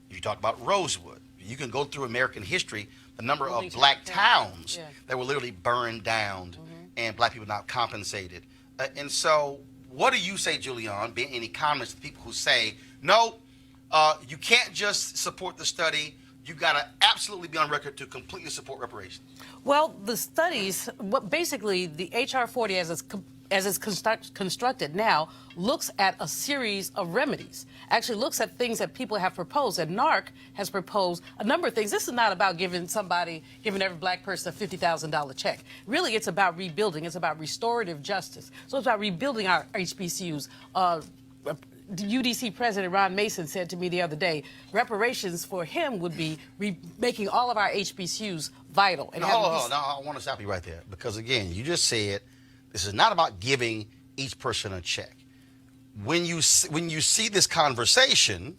You talk about Rosewood. You can go through American history, the number of black towns that were literally burned down and black people not compensated. And so what do you say, Julian, being any comments to people who say, no, you can't just support the study, you got to absolutely be on record to completely support reparations? Well, the studies, basically the HR 40 as it's constructed now, looks at a series of remedies, actually looks at things that people have proposed. And NARC has proposed a number of things. This is not about giving every black person a $50,000 check. Really, it's about rebuilding. It's about restorative justice. So it's about rebuilding our HBCUs. The UDC president, Ron Mason, said to me the other day, reparations for him would be making all of our HBCUs vital. And hold on. I want to stop you right there. Because, again, you just said this is not about giving each person a check. When you see this conversation,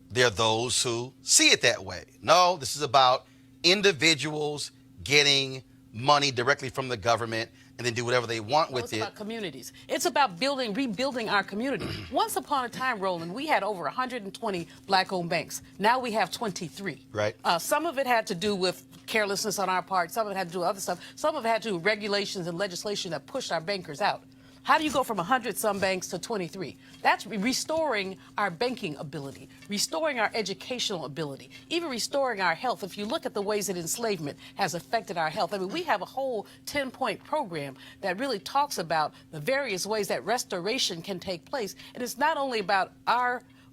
there are those who see it that way. No, this is about individuals getting money directly from the government and then do whatever they want with it. It's about communities. It's about rebuilding our community. Once upon a time, Roland, we had over 120 black-owned banks. Now we have 23. Right. Some of it had to do with carelessness on our part. Some of it had to do with other stuff. Some of it had to do with regulations and legislation that pushed our bankers out. How do you go from 100-some banks to 23? That's restoring our banking ability, restoring our educational ability, even restoring our health. If you look at the ways that enslavement has affected our health, I mean, we have a whole 10-point program that really talks about the various ways that restoration can take place. And it's not only about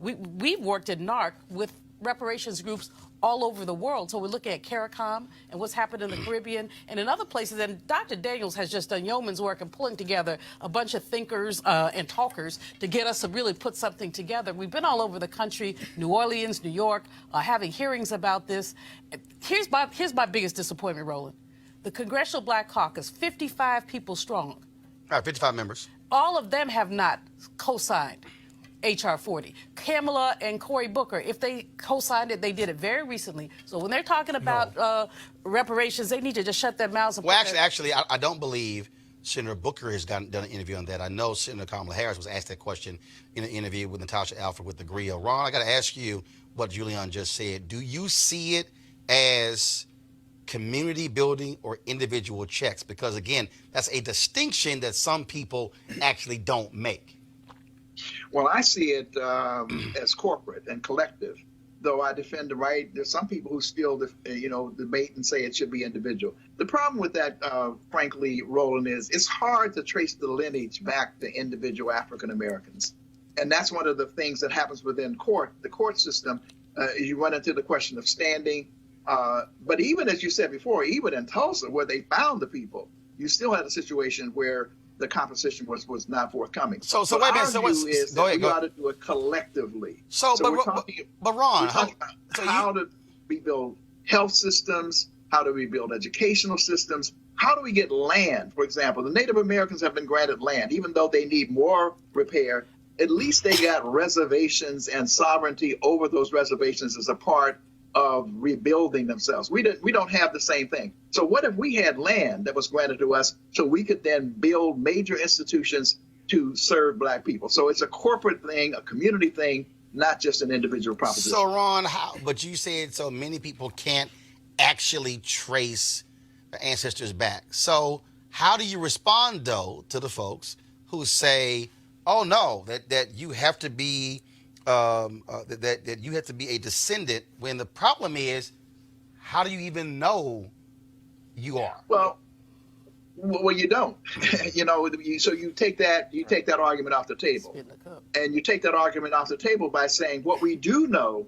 we've worked at NARC with reparations groups all over the world. So we're looking at CARICOM and what's happened in the Caribbean and in other places. And Dr. Daniels has just done yeoman's work in pulling together a bunch of thinkers and talkers to get us to really put something together. We've been all over the country, New Orleans, New York, having hearings about this. Here's my biggest disappointment, Roland. The Congressional Black Caucus, 55 people strong. All right, 55 members. All of them have not co-signed HR 40. Kamala and Cory Booker, if they co-signed it, they did it very recently. So when they're talking about reparations, they need to just shut their mouths. Well, actually, I don't believe Senator Booker has done an interview on that. I know Senator Kamala Harris was asked that question in an interview with Natasha Alford with the Grill. Ron, I got to ask you what Julian just said. Do you see it as community building or individual checks? Because, again, that's a distinction that some people actually don't make. Well, I see it as corporate and collective, though I defend the right. There's some people who still, debate and say it should be individual. The problem with that, frankly, Roland, is it's hard to trace the lineage back to individual African Americans. And that's one of the things that happens within the court system. You run into the question of standing. But even as you said before, even in Tulsa, where they found the people, you still had a situation where the compensation was not forthcoming. So wait a minute. So go ahead. We ought to do it collectively. But Ron, how to rebuild health systems? How to rebuild educational systems? How do we get land? For example, the Native Americans have been granted land, even though they need more repair. At least they got reservations and sovereignty over those reservations as a part of rebuilding themselves. We don't have the same thing. So what if we had land that was granted to us so we could then build major institutions to serve black people? So it's a corporate thing, a community thing, not just an individual proposition. So, Ron, but you said so many people can't actually trace their ancestors back. So how do you respond, though, to the folks who say, oh, no, that you have to be that you have to be a descendant, when the problem is, how do you even know you are? Well, you don't. So you take that argument off the table, and you take that argument off the table by saying what we do know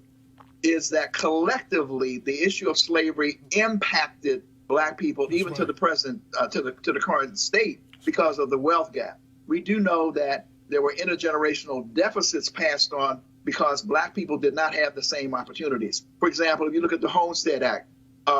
is that collectively the issue of slavery impacted Black people, even to the present, to the current state, because of the wealth gap. We do know that there were intergenerational deficits passed on because Black people did not have the same opportunities. For example, if you look at the Homestead Act,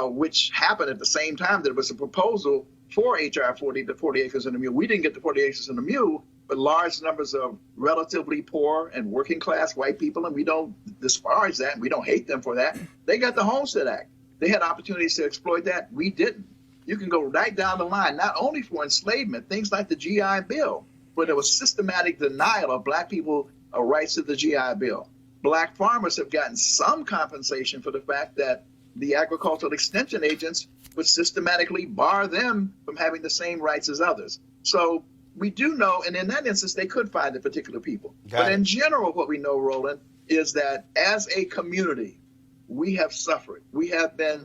which happened at the same time that it was a proposal for HR 40, the 40 acres and a mule. We didn't get the 40 acres and a mule, but large numbers of relatively poor and working class white people, and we don't disparage that, and we don't hate them for that. They got the Homestead Act. They had opportunities to exploit that. We didn't. You can go right down the line, not only for enslavement, things like the GI Bill, where there was systematic denial of Black people rights to the GI Bill. Black farmers have gotten some compensation for the fact that the agricultural extension agents would systematically bar them from having the same rights as others. So we do know, and in that instance, they could find the particular people. But in general, what we know, Roland, is that as a community, we have suffered. We have been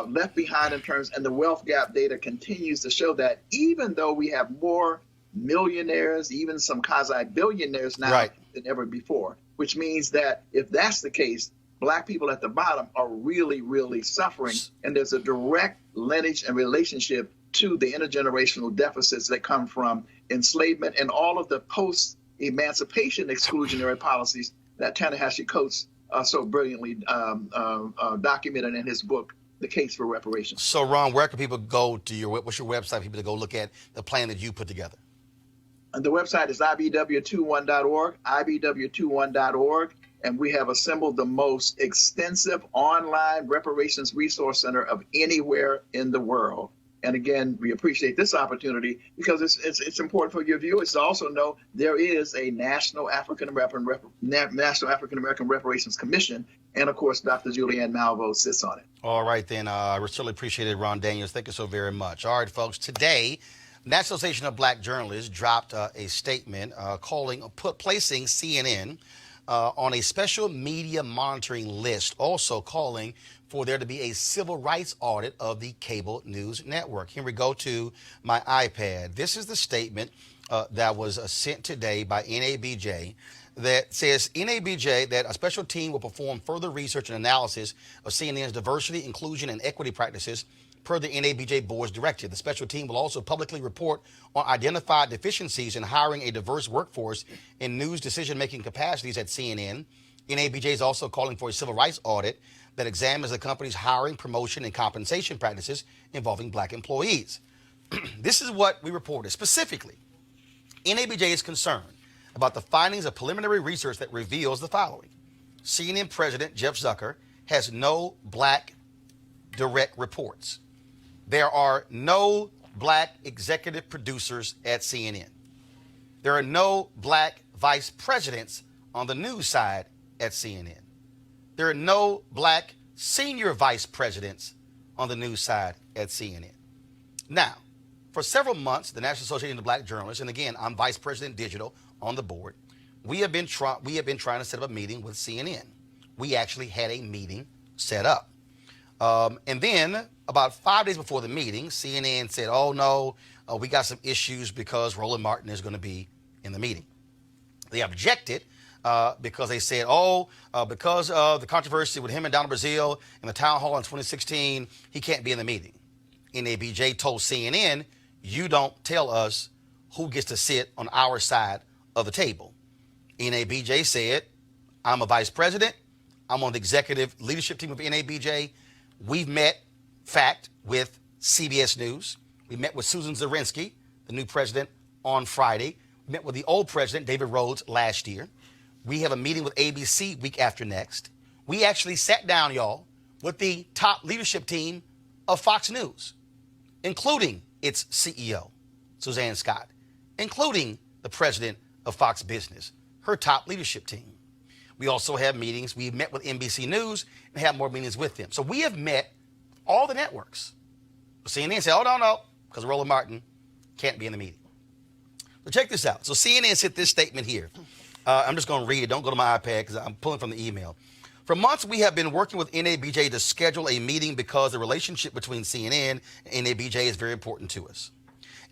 left behind in terms, and the wealth gap data continues to show that, even though we have more millionaires, even some quasi-billionaires now than ever before, which means that if that's the case, Black people at the bottom are really, really suffering. And there's a direct lineage and relationship to the intergenerational deficits that come from enslavement and all of the post-emancipation exclusionary policies that Ta-Nehisi Coates so brilliantly documented in his book, The Case for Reparations. So, Ron, where can people go to what's your website for people to go look at the plan that you put together? And the website is ibw21.org, ibw21.org. And we have assembled the most extensive online reparations resource center of anywhere in the world. And again, we appreciate this opportunity because it's important for your viewers to also know there is a National African American Reparations Commission. And of course, Dr. Julianne Malveaux sits on it. All right, then. I certainly appreciate it, Ron Daniels. Thank you so very much. All right, folks. Today, National Association of Black Journalists dropped a statement placing CNN on a special media monitoring list, also calling for there to be a civil rights audit of the cable news network. Here we go to my iPad. This is the statement that was sent today by NABJ that says, NABJ, that a special team will perform further research and analysis of CNN's diversity, inclusion, and equity practices per the NABJ board's directive. The special team will also publicly report on identified deficiencies in hiring a diverse workforce in news decision-making capacities at CNN. NABJ is also calling for a civil rights audit that examines the company's hiring, promotion, and compensation practices involving Black employees. This is what we reported. Specifically, NABJ is concerned about the findings of preliminary research that reveals the following. CNN President Jeff Zucker has no Black direct reports. There are no Black executive producers at CNN. There are no Black vice presidents on the news side at CNN. There are no Black senior vice presidents on the news side at CNN. Now, for several months, the National Association of Black Journalists, and again, I'm Vice President Digital on the board, we have been trying to set up a meeting with CNN. We actually had a meeting set up. And then about 5 days before the meeting, CNN said, oh, no, we got some issues because Roland Martin is going to be in the meeting. They objected because they said, because of the controversy with him and Donna Brazile in the town hall in 2016, he can't be in the meeting. NABJ told CNN, you don't tell us who gets to sit on our side of the table. NABJ said, I'm a vice president. I'm on the executive leadership team of NABJ. We've met, with CBS News. We met with Susan Zirinsky, the new president, on Friday. We met with the old president, David Rhodes, last year. We have a meeting with ABC week after next. We actually sat down, y'all, with the top leadership team of Fox News, including its CEO, Suzanne Scott, including the president of Fox Business, her top leadership team. We also have meetings. We've met with NBC News and have more meetings with them. So we have met all the networks. CNN said, oh, no, because Roland Martin can't be in the meeting. So check this out. So CNN sent this statement here. I'm just going to read it. Don't go to my iPad because I'm pulling from the email. For months, we have been working with NABJ to schedule a meeting because the relationship between CNN and NABJ is very important to us.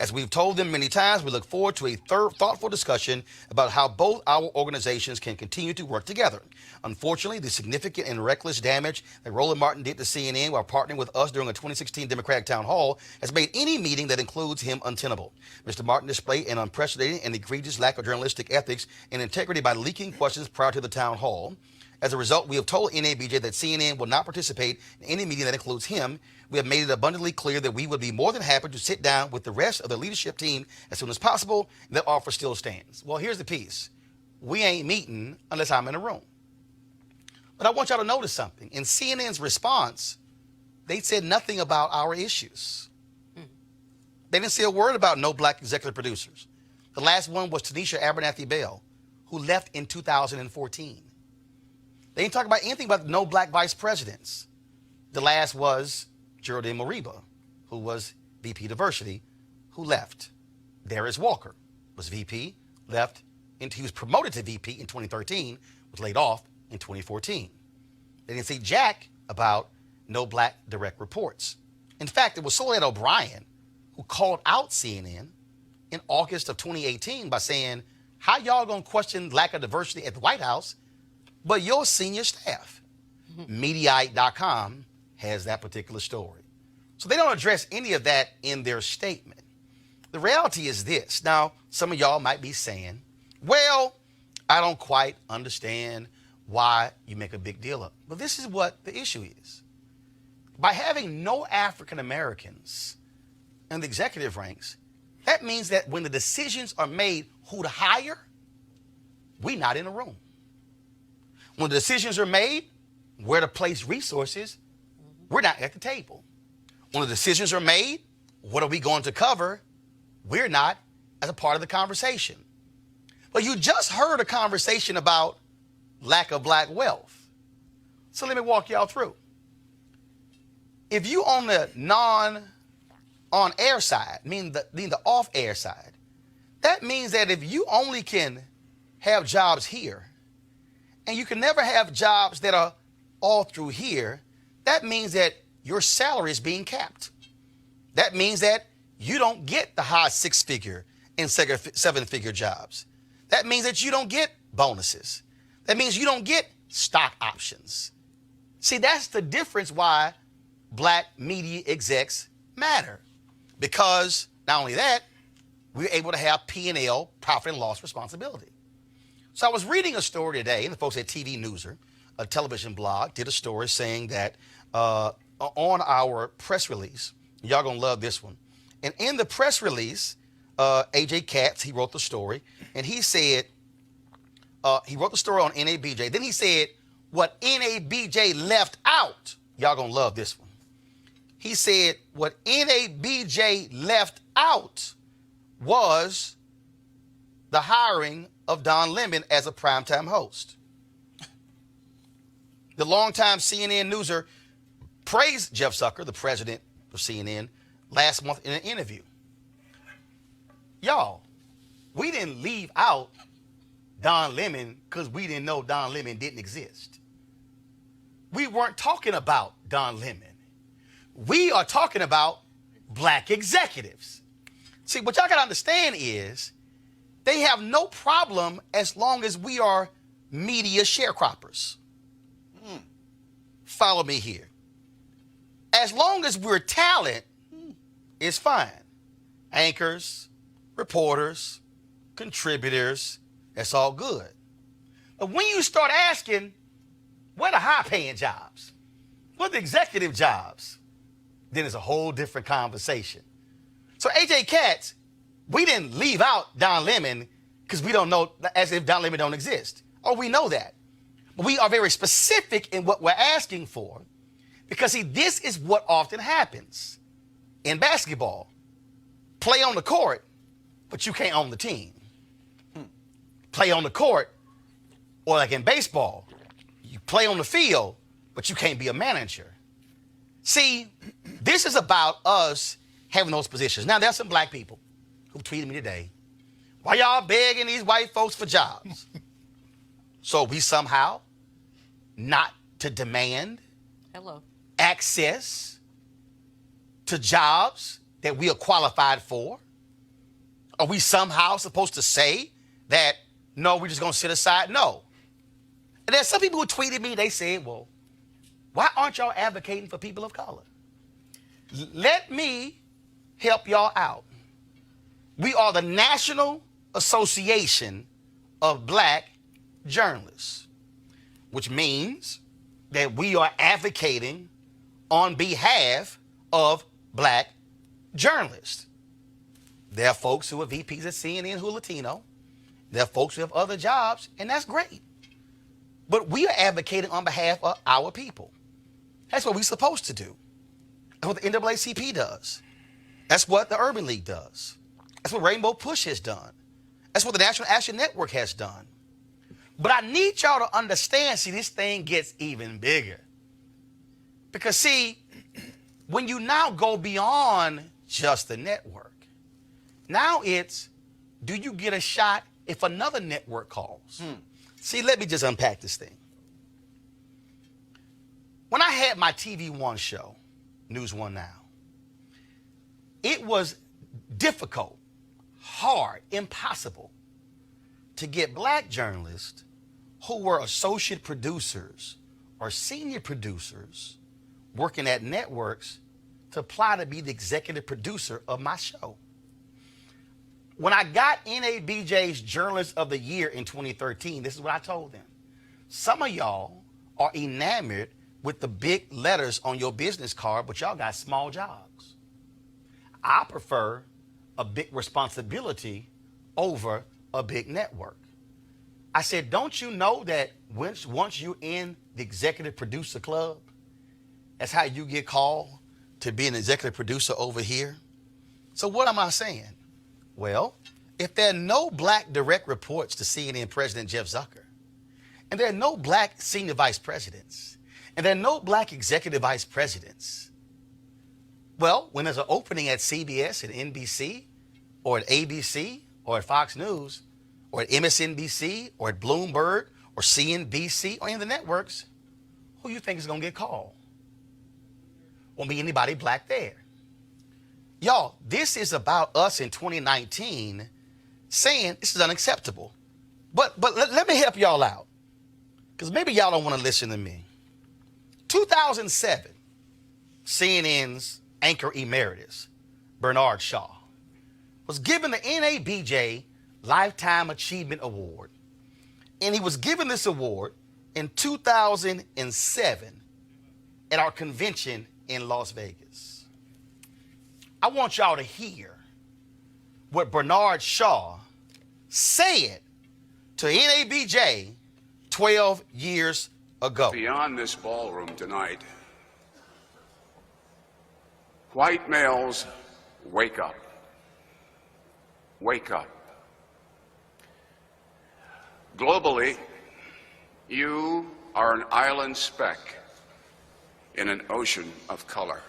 As we've told them many times, we look forward to a thoughtful discussion about how both our organizations can continue to work together. Unfortunately, the significant and reckless damage that Roland Martin did to CNN while partnering with us during a 2016 Democratic town hall has made any meeting that includes him untenable. Mr. Martin displayed an unprecedented and egregious lack of journalistic ethics and integrity by leaking questions prior to the town hall. As a result, we have told NABJ that CNN will not participate in any meeting that includes him. We have made it abundantly clear that we would be more than happy to sit down with the rest of the leadership team as soon as possible. And that offer still stands. Well, here's the piece. We ain't meeting unless I'm in a room. But I want y'all to notice something. In CNN's response, they said nothing about our issues. They didn't say a word about no black executive producers. The last one was Tanisha Abernathy Bell, who left in 2014. They didn't talk about anything about no black vice presidents. The last was Geraldine Moriba, who was VP Diversity, who left. Darius Walker was VP, left, and he was promoted to VP in 2013, was laid off in 2014. They didn't say jack about no black direct reports. In fact, it was Soledad O'Brien who called out CNN in August of 2018 by saying, how y'all gonna question lack of diversity at the White House, but your senior staff? Mediaite.com has that particular story. So they don't address any of that in their statement. The reality is this. Now, some of y'all might be saying, well, I don't quite understand why you make a big deal of it. But this is what the issue is. By having no African Americans in the executive ranks, that means that when the decisions are made who to hire, we're not in a room. When the decisions are made where to place resources, we're not at the table. When the decisions are made, what are we going to cover? We're not as a part of the conversation. But you just heard a conversation about lack of black wealth. So let me walk y'all through. If you on the on-air side, meaning the off-air side, that means that if you only can have jobs here, and you can never have jobs that are all through here, that means that your salary is being capped. That means that you don't get the high six-figure and seven-figure jobs. That means that you don't get bonuses. That means you don't get stock options. See, that's the difference why black media execs matter. Because not only that, we're able to have P&L, profit and loss responsibility. So I was reading a story today, and the folks at TV Newser, a television blog, did a story saying that on our press release, y'all gonna love this one. And in the press release, AJ Katz, he wrote the story, and he said, he wrote the story on NABJ. Then he said, what NABJ left out, y'all gonna love this one. He said, what NABJ left out was the hiring of Don Lemon as a primetime host. The longtime CNN newser praised Jeff Zucker, the president of CNN, last month in an interview. Y'all, we didn't leave out Don Lemon because we didn't know Don Lemon didn't exist. We weren't talking about Don Lemon. We are talking about black executives. See, what y'all got to understand is they have no problem as long as we are media sharecroppers. Follow me here. As long as we're talent, it's fine. Anchors, reporters, contributors, that's all good. But when you start asking, what are high-paying jobs? What are the executive jobs? Then it's a whole different conversation. So AJ Katz, we didn't leave out Don Lemon because we don't know, as if Don Lemon don't exist. Oh, we know that. But we are very specific in what we're asking for because, see, this is what often happens in basketball. Play on the court, but you can't own the team. Play on the court, Or like in baseball, you play on the field, but you can't be a manager. See, this is about us having those positions. Now, there's some black people who tweeted me today, why y'all begging these white folks for jobs? So we somehow not to demand access to jobs that we are qualified for? Are we somehow supposed to say that, no, we're just going to sit aside? No. And there's some people who tweeted me, they said, well, why aren't y'all advocating for people of color? Let me help y'all out. We are the National Association of Black Journalists, which means that we are advocating on behalf of black journalists. There are folks who are VPs at CNN who are Latino. There are folks who have other jobs, and that's great. But we are advocating on behalf of our people. That's what we're supposed to do. That's what the NAACP does. That's what the Urban League does. That's what Rainbow Push has done. That's what the National Action Network has done. But I need y'all to understand, see, this thing gets even bigger. Because, see, when you now go beyond just the network, now it's, do you get a shot if another network calls? See, let me just unpack this thing. When I had my TV One show, News One Now, it was difficult, hard, impossible to get black journalists who were associate producers or senior producers working at networks to apply to be the executive producer of my show. When I got NABJ's Journalist of the Year in 2013, this is what I told them. Some of y'all are enamored with the big letters on your business card, but y'all got small jobs. I prefer a big responsibility over a big network. I said, don't you know that once you're in the executive producer club, that's how you get called to be an executive producer over here? So what am I saying? Well, if there are no black direct reports to CNN President Jeff Zucker, and there are no black senior vice presidents, and there are no black executive vice presidents, well, when there's an opening at CBS and NBC, or at ABC, or at Fox News, or at MSNBC, or at Bloomberg, or CNBC, or any of the networks, who you think is going to get called? Won't be anybody black there. Y'all, this is about us in 2019 saying this is unacceptable. But let me help y'all out, because maybe y'all don't want to listen to me. 2007, CNN's anchor emeritus, Bernard Shaw, was given the NABJ Lifetime Achievement Award. And he was given this award in 2007 at our convention in Las Vegas. I want y'all to hear what Bernard Shaw said to NABJ 12 years ago. Beyond this ballroom tonight, white males, wake up. Wake up. Globally, you are an island speck in an ocean of color.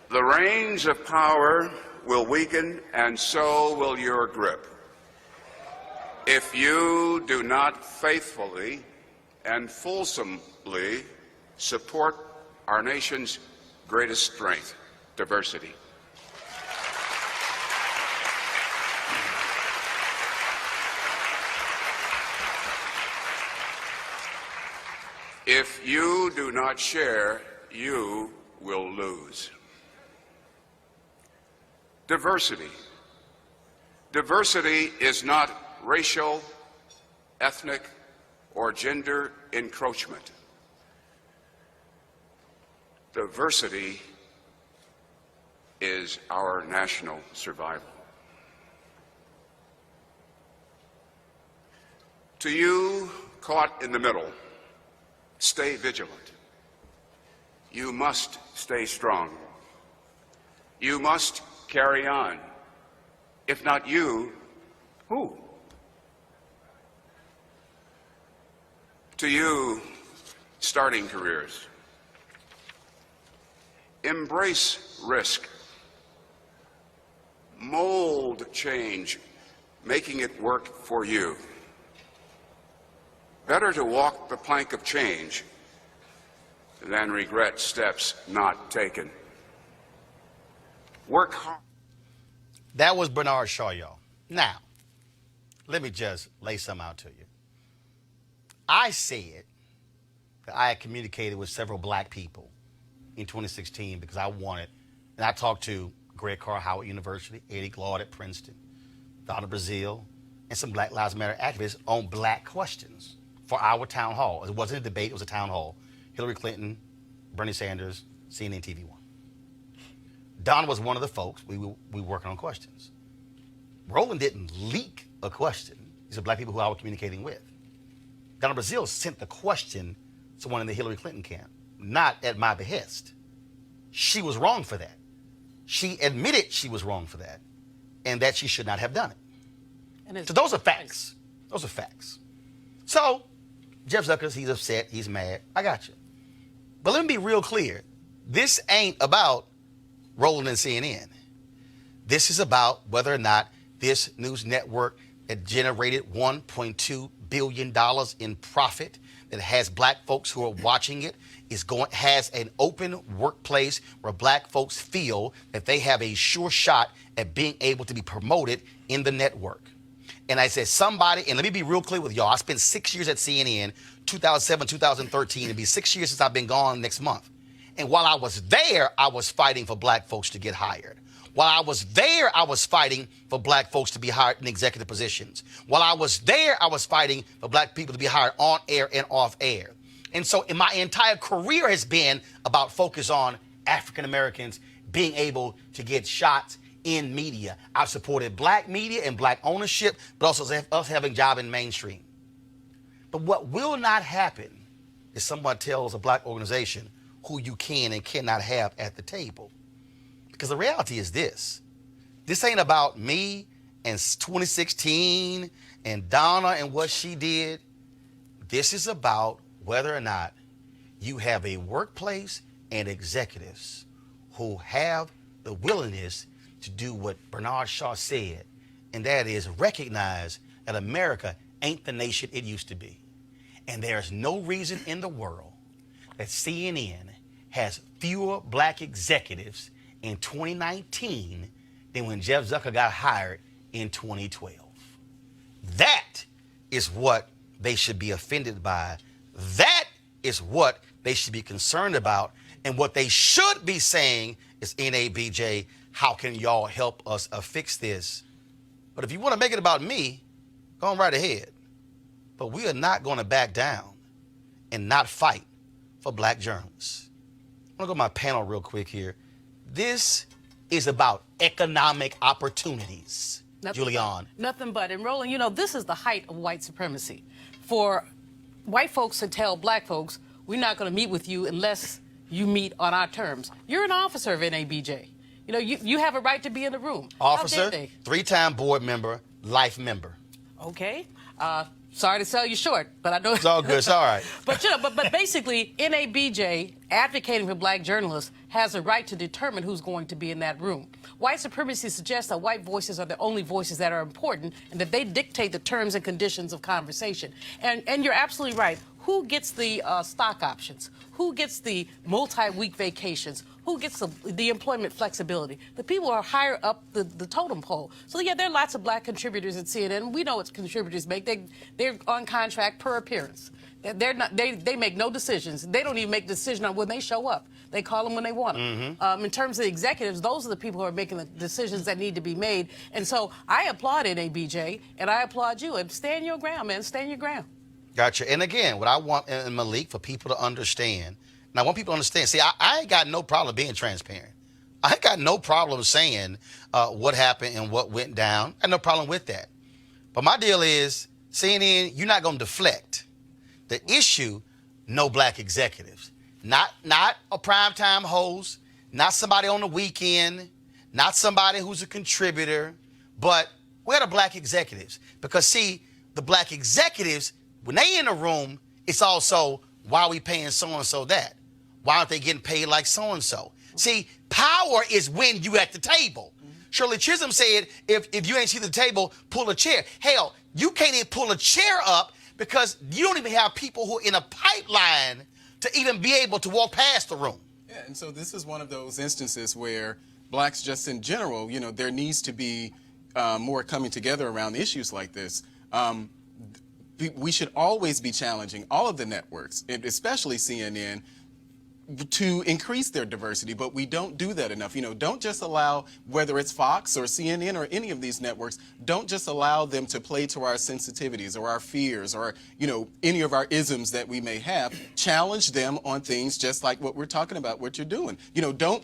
The reins of power will weaken, and so will your grip, if you do not faithfully and fulsomely support our nation's greatest strength, diversity. If you do not share, you will lose. Diversity. Diversity is not racial, ethnic, or gender encroachment. Diversity is our national survival. To you caught in the middle, stay vigilant. You must stay strong. You must carry on. If not you, who? To you, starting careers, embrace risk. Mold change, making it work for you. Better to walk the plank of change than regret steps not taken. Work hard. That was Bernard Shaw, y'all. Now, let me just lay some out to you. I said that I had communicated with several black people in 2016 because I wanted, and I talked to Greg Carr, Howard University, Eddie Glaude at Princeton, Donna Brazile, and some Black Lives Matter activists on black questions for our town hall. It wasn't a debate, it was a town hall. Hillary Clinton, Bernie Sanders, CNN TV1. Donna was one of the folks we were working on questions. Roland didn't leak a question. These are black people who I was communicating with. Donna Brazile sent the question to someone in the Hillary Clinton camp, not at my behest. She was wrong for that. She admitted she was wrong for that and that she should not have done it. So those are facts. Those are facts. So Jeff Zucker, he's upset, he's mad. I got you. But let me be real clear. This ain't about Roland and CNN. This is about whether or not this news network that generated $1.2 billion in profit, that has black folks who are watching it, has an open workplace where black folks feel that they have a sure shot at being able to be promoted in the network. And I said somebody, and let me be real clear with y'all, I spent 6 years at CNN, 2007, 2013. It'll be 6 years since I've been gone next month. And while I was there, I was fighting for black folks to get hired. While I was there, I was fighting for black folks to be hired in executive positions. While I was there, I was fighting for black people to be hired on air and off air. And so my entire career has been about focus on African Americans being able to get shots in media. I've supported black media and black ownership, but also us having a job in mainstream. But what will not happen is someone tells a black organization who you can and cannot have at the table. Because the reality is this ain't about me and 2016 and Donna and what she did. This is about whether or not you have a workplace and executives who have the willingness to do what Bernard Shaw said, and that is recognize that America ain't the nation it used to be. And there's no reason in the world that CNN has fewer black executives in 2019 than when Jeff Zucker got hired in 2012. That is what they should be offended by. That is what they should be concerned about. And what they should be saying is, NABJ, how can y'all help us fix this? But if you want to make it about me, go on right ahead. But we are not going to back down and not fight for black journalists. I'm going to go to my panel real quick here. This is about economic opportunities, Julianne. Nothing but. And Roland, you know, this is the height of white supremacy. For white folks to tell black folks, we're not going to meet with you unless you meet on our terms. You're an officer of NABJ. You know, you have a right to be in the room. Officer, 3-time board member, life member. Okay. Sorry to sell you short, but I know it's all good. It's all right. But you know, but basically, NABJ advocating for black journalists has a right to determine who's going to be in that room. White supremacy suggests that white voices are the only voices that are important, and that they dictate the terms and conditions of conversation. And you're absolutely right. Who gets the stock options? Who gets the multi-week vacations? Who gets the employment flexibility? The people who are higher up the totem pole. So, yeah, there are lots of black contributors at CNN. We know what contributors make. They're on contract per appearance. They make no decisions. They don't even make decisions on when they show up. They call them when they want them. Mm-hmm. In terms of the executives, those are the people who are making the decisions that need to be made. And so I applaud NABJ, and I applaud you. And stand your ground, man. Stand your ground. Gotcha. And again, what I want, and Malik, for people to understand, and I want people to understand, see, I ain't got no problem being transparent. I ain't got no problem saying what happened and what went down. I have no problem with that. But my deal is, CNN, you're not going to deflect the issue, no black executives. Not a primetime host, not somebody on the weekend, not somebody who's a contributor, but where are the black executives? Because see, the black executives, when they in the room, it's also, why are we paying so-and-so that? Why aren't they getting paid like so-and-so? See, power is when you at the table. Shirley Chisholm said, if you ain't see the table, pull a chair. Hell, you can't even pull a chair up because you don't even have people who are in a pipeline to even be able to walk past the room. Yeah, and so this is one of those instances where blacks just in general, you know, there needs to be more coming together around issues like this. We should always be challenging all of the networks, especially CNN, to increase their diversity, but we don't do that enough. You know, don't just allow, whether it's Fox or CNN or any of these networks, don't just allow them to play to our sensitivities or our fears or, you know, any of our isms that we may have. Challenge them on things just like what we're talking about, what you're doing. You know, don't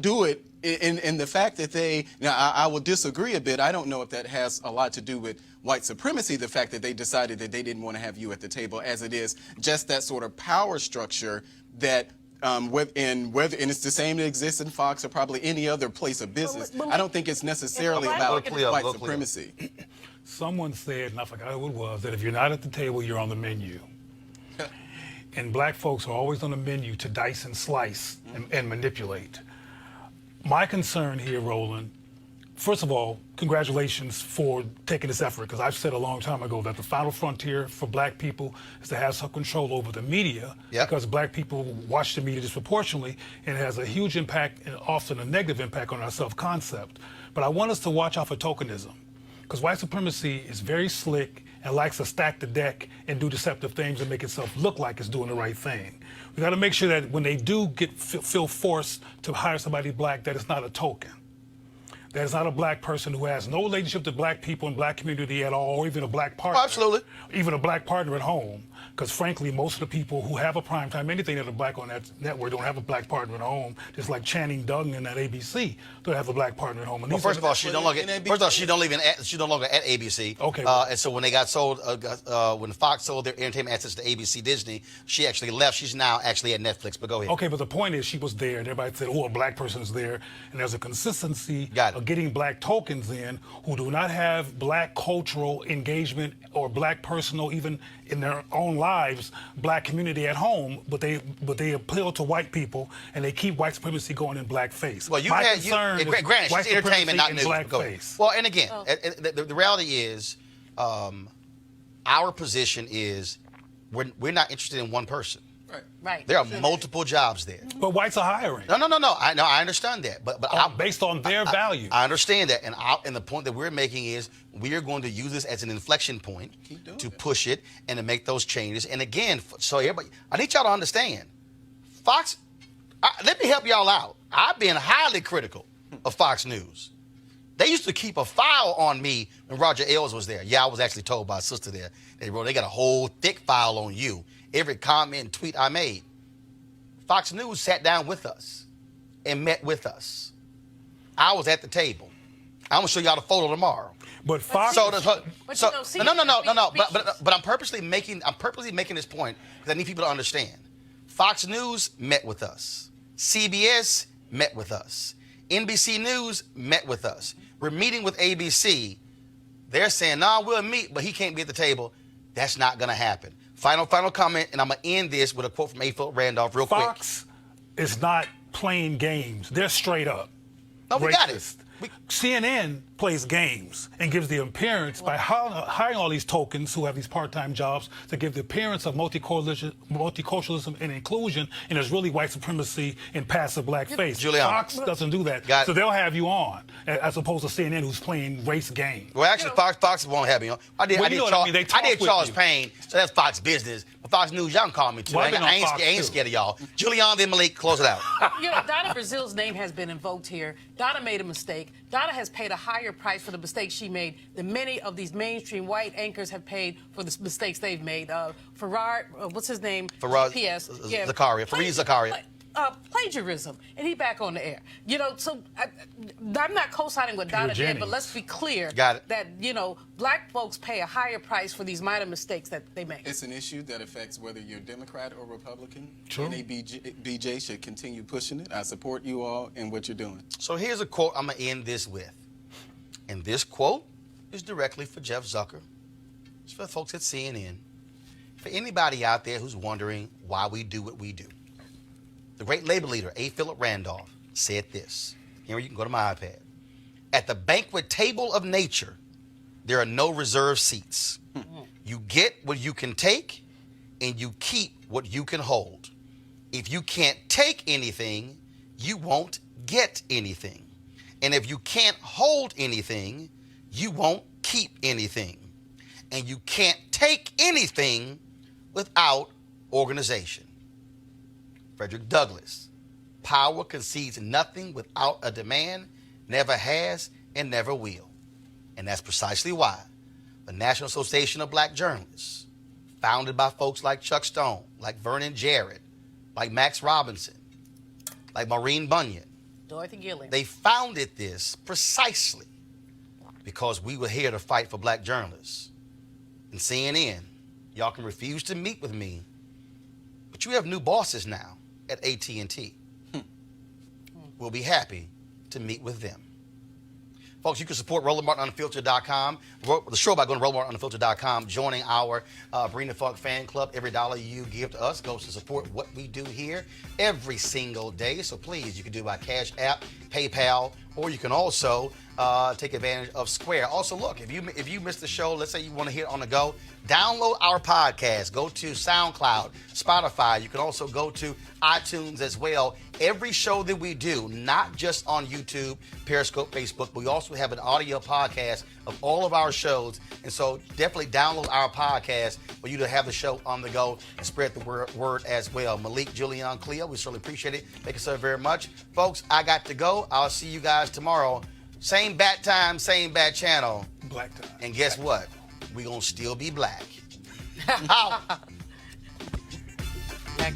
do it in the fact that they, now I will disagree a bit. I don't know if that has a lot to do with white supremacy, the fact that they decided that they didn't want to have you at the table, as it is just that sort of power structure that whether it's the same that exists in Fox or probably any other place of business. I don't think it's necessarily about white supremacy. Someone said, and I forgot who it was, that if you're not at the table, you're on the menu. And black folks are always on the menu to dice and slice and manipulate. My concern here, Roland, first of all, congratulations for taking this effort, because I've said a long time ago that the final frontier for black people is to have some control over the media, because black people watch the media disproportionately, and it has a huge impact and often a negative impact on our self-concept. But I want us to watch out for tokenism, because white supremacy is very slick and likes to stack the deck and do deceptive things and make itself look like it's doing the right thing. We got to make sure that when they do feel forced to hire somebody black, that it's not a token. That it's not a black person who has no relationship to black people and black community at all, or even a black partner. Oh, absolutely. Even a black partner at home. Because frankly, most of the people who have a primetime anything that are black on that network don't have a black partner at home. Just like Channing Duggan in that ABC don't have a black partner at home. And well, first of all, she no longer at ABC. Okay. And so when they got sold, when Fox sold their entertainment assets to ABC Disney, she actually left. She's now actually at Netflix. But go ahead. Okay, but the point is, she was there, and everybody said, "Oh, a black person is there," and there's a consistency of getting black tokens in who do not have black cultural engagement or black personal, even in their own lives, black community at home, but they appeal to white people and they keep white supremacy going in blackface. Well, granted, it's entertainment, not news. Blackface. Well, and again, the reality is, our position is we're not interested in one person. Right. There are multiple jobs there. But whites are hiring. No. I understand that. But based on their value. I understand that. And the point that we're making is we are going to use this as an inflection point to push it and to make those changes. And again, so everybody, I need y'all to understand, Fox, let me help y'all out. I've been highly critical of Fox News. They used to keep a file on me when Roger Ailes was there. Yeah, I was actually told by a sister there. They got a whole thick file on you. Every comment and tweet I made. Fox News sat down with us and met with us. I was at the table. I'm gonna show y'all the photo tomorrow. But Fox. No. But I'm purposely making this point because I need people to understand. Fox News met with us. CBS met with us. NBC News met with us. We're meeting with ABC. They're saying, "No, we'll meet, but he can't be at the table." That's not gonna happen. Final comment, and I'm going to end this with a quote from A. Philip Randolph real quick. Fox is not playing games. They're straight up. No, we got it. CNN plays games and gives the appearance by hiring all these tokens who have these part-time jobs to give the appearance of multiculturalism and inclusion, and there's really white supremacy and passive blackface. Fox doesn't do that. So they'll have you on, as opposed to CNN, who's playing race games. Well, actually, Fox won't have me on. I did Charles Payne, so that's Fox Business. But Fox News, y'all can call me too. I ain't scared of y'all. Julian, then Malik, close it out. Donna Brazil's name has been invoked here. Donna made a mistake. Donna has paid a higher price for the mistakes she made than many of these mainstream white anchors have paid for the mistakes they've made. Farrar, what's his name? Faraz PS. Zakaria. Fareed Zakaria. plagiarism, and he back on the air. You know, so I'm not co-signing what Donna did, but let's be clear that, you know, black folks pay a higher price for these minor mistakes that they make. It's an issue that affects whether you're Democrat or Republican. True. NABJ should continue pushing it. I support you all in what you're doing. So here's a quote I'm going to end this with. And this quote is directly for Jeff Zucker. It's for the folks at CNN. For anybody out there who's wondering why we do what we do. The great labor leader, A. Philip Randolph, said this. Here, you can go to my iPad. At the banquet table of nature, there are no reserved seats. You get what you can take, and you keep what you can hold. If you can't take anything, you won't get anything. And if you can't hold anything, you won't keep anything. And you can't take anything without organization. Frederick Douglass, power concedes nothing without a demand, never has and never will. And that's precisely why the National Association of Black Journalists, founded by folks like Chuck Stone, like Vernon Jarrett, like Max Robinson, like Maureen Bunyan, Dorothy Gilliam. they founded this precisely because we were here to fight for black journalists. And CNN, y'all can refuse to meet with me, but you have new bosses now at AT&T. We'll be happy to meet with them. Folks, you can support RolandMartinUnfiltered.com, the show by going to RolandMartinUnfiltered.com, joining our Bring the Funk fan club. Every dollar you give to us goes to support what we do here every single day. So please, you can do it by Cash App, PayPal, or you can also take advantage of Square. Also, look, if you missed the show, let's say you want to hear it on the go, download our podcast. Go to SoundCloud, Spotify. You can also go to iTunes as well. Every show that we do, not just on YouTube, Periscope, Facebook, but we also have an audio podcast of all of our shows. And so definitely download our podcast for you to have the show on the go and spread the word as well. Malik, Julian, Cleo, we certainly appreciate it. Thank you so very much. Folks, I got to go. I'll see you guys tomorrow. Same bat time, same bat channel. Black time. And guess what? We're going to still be black. Out. Black.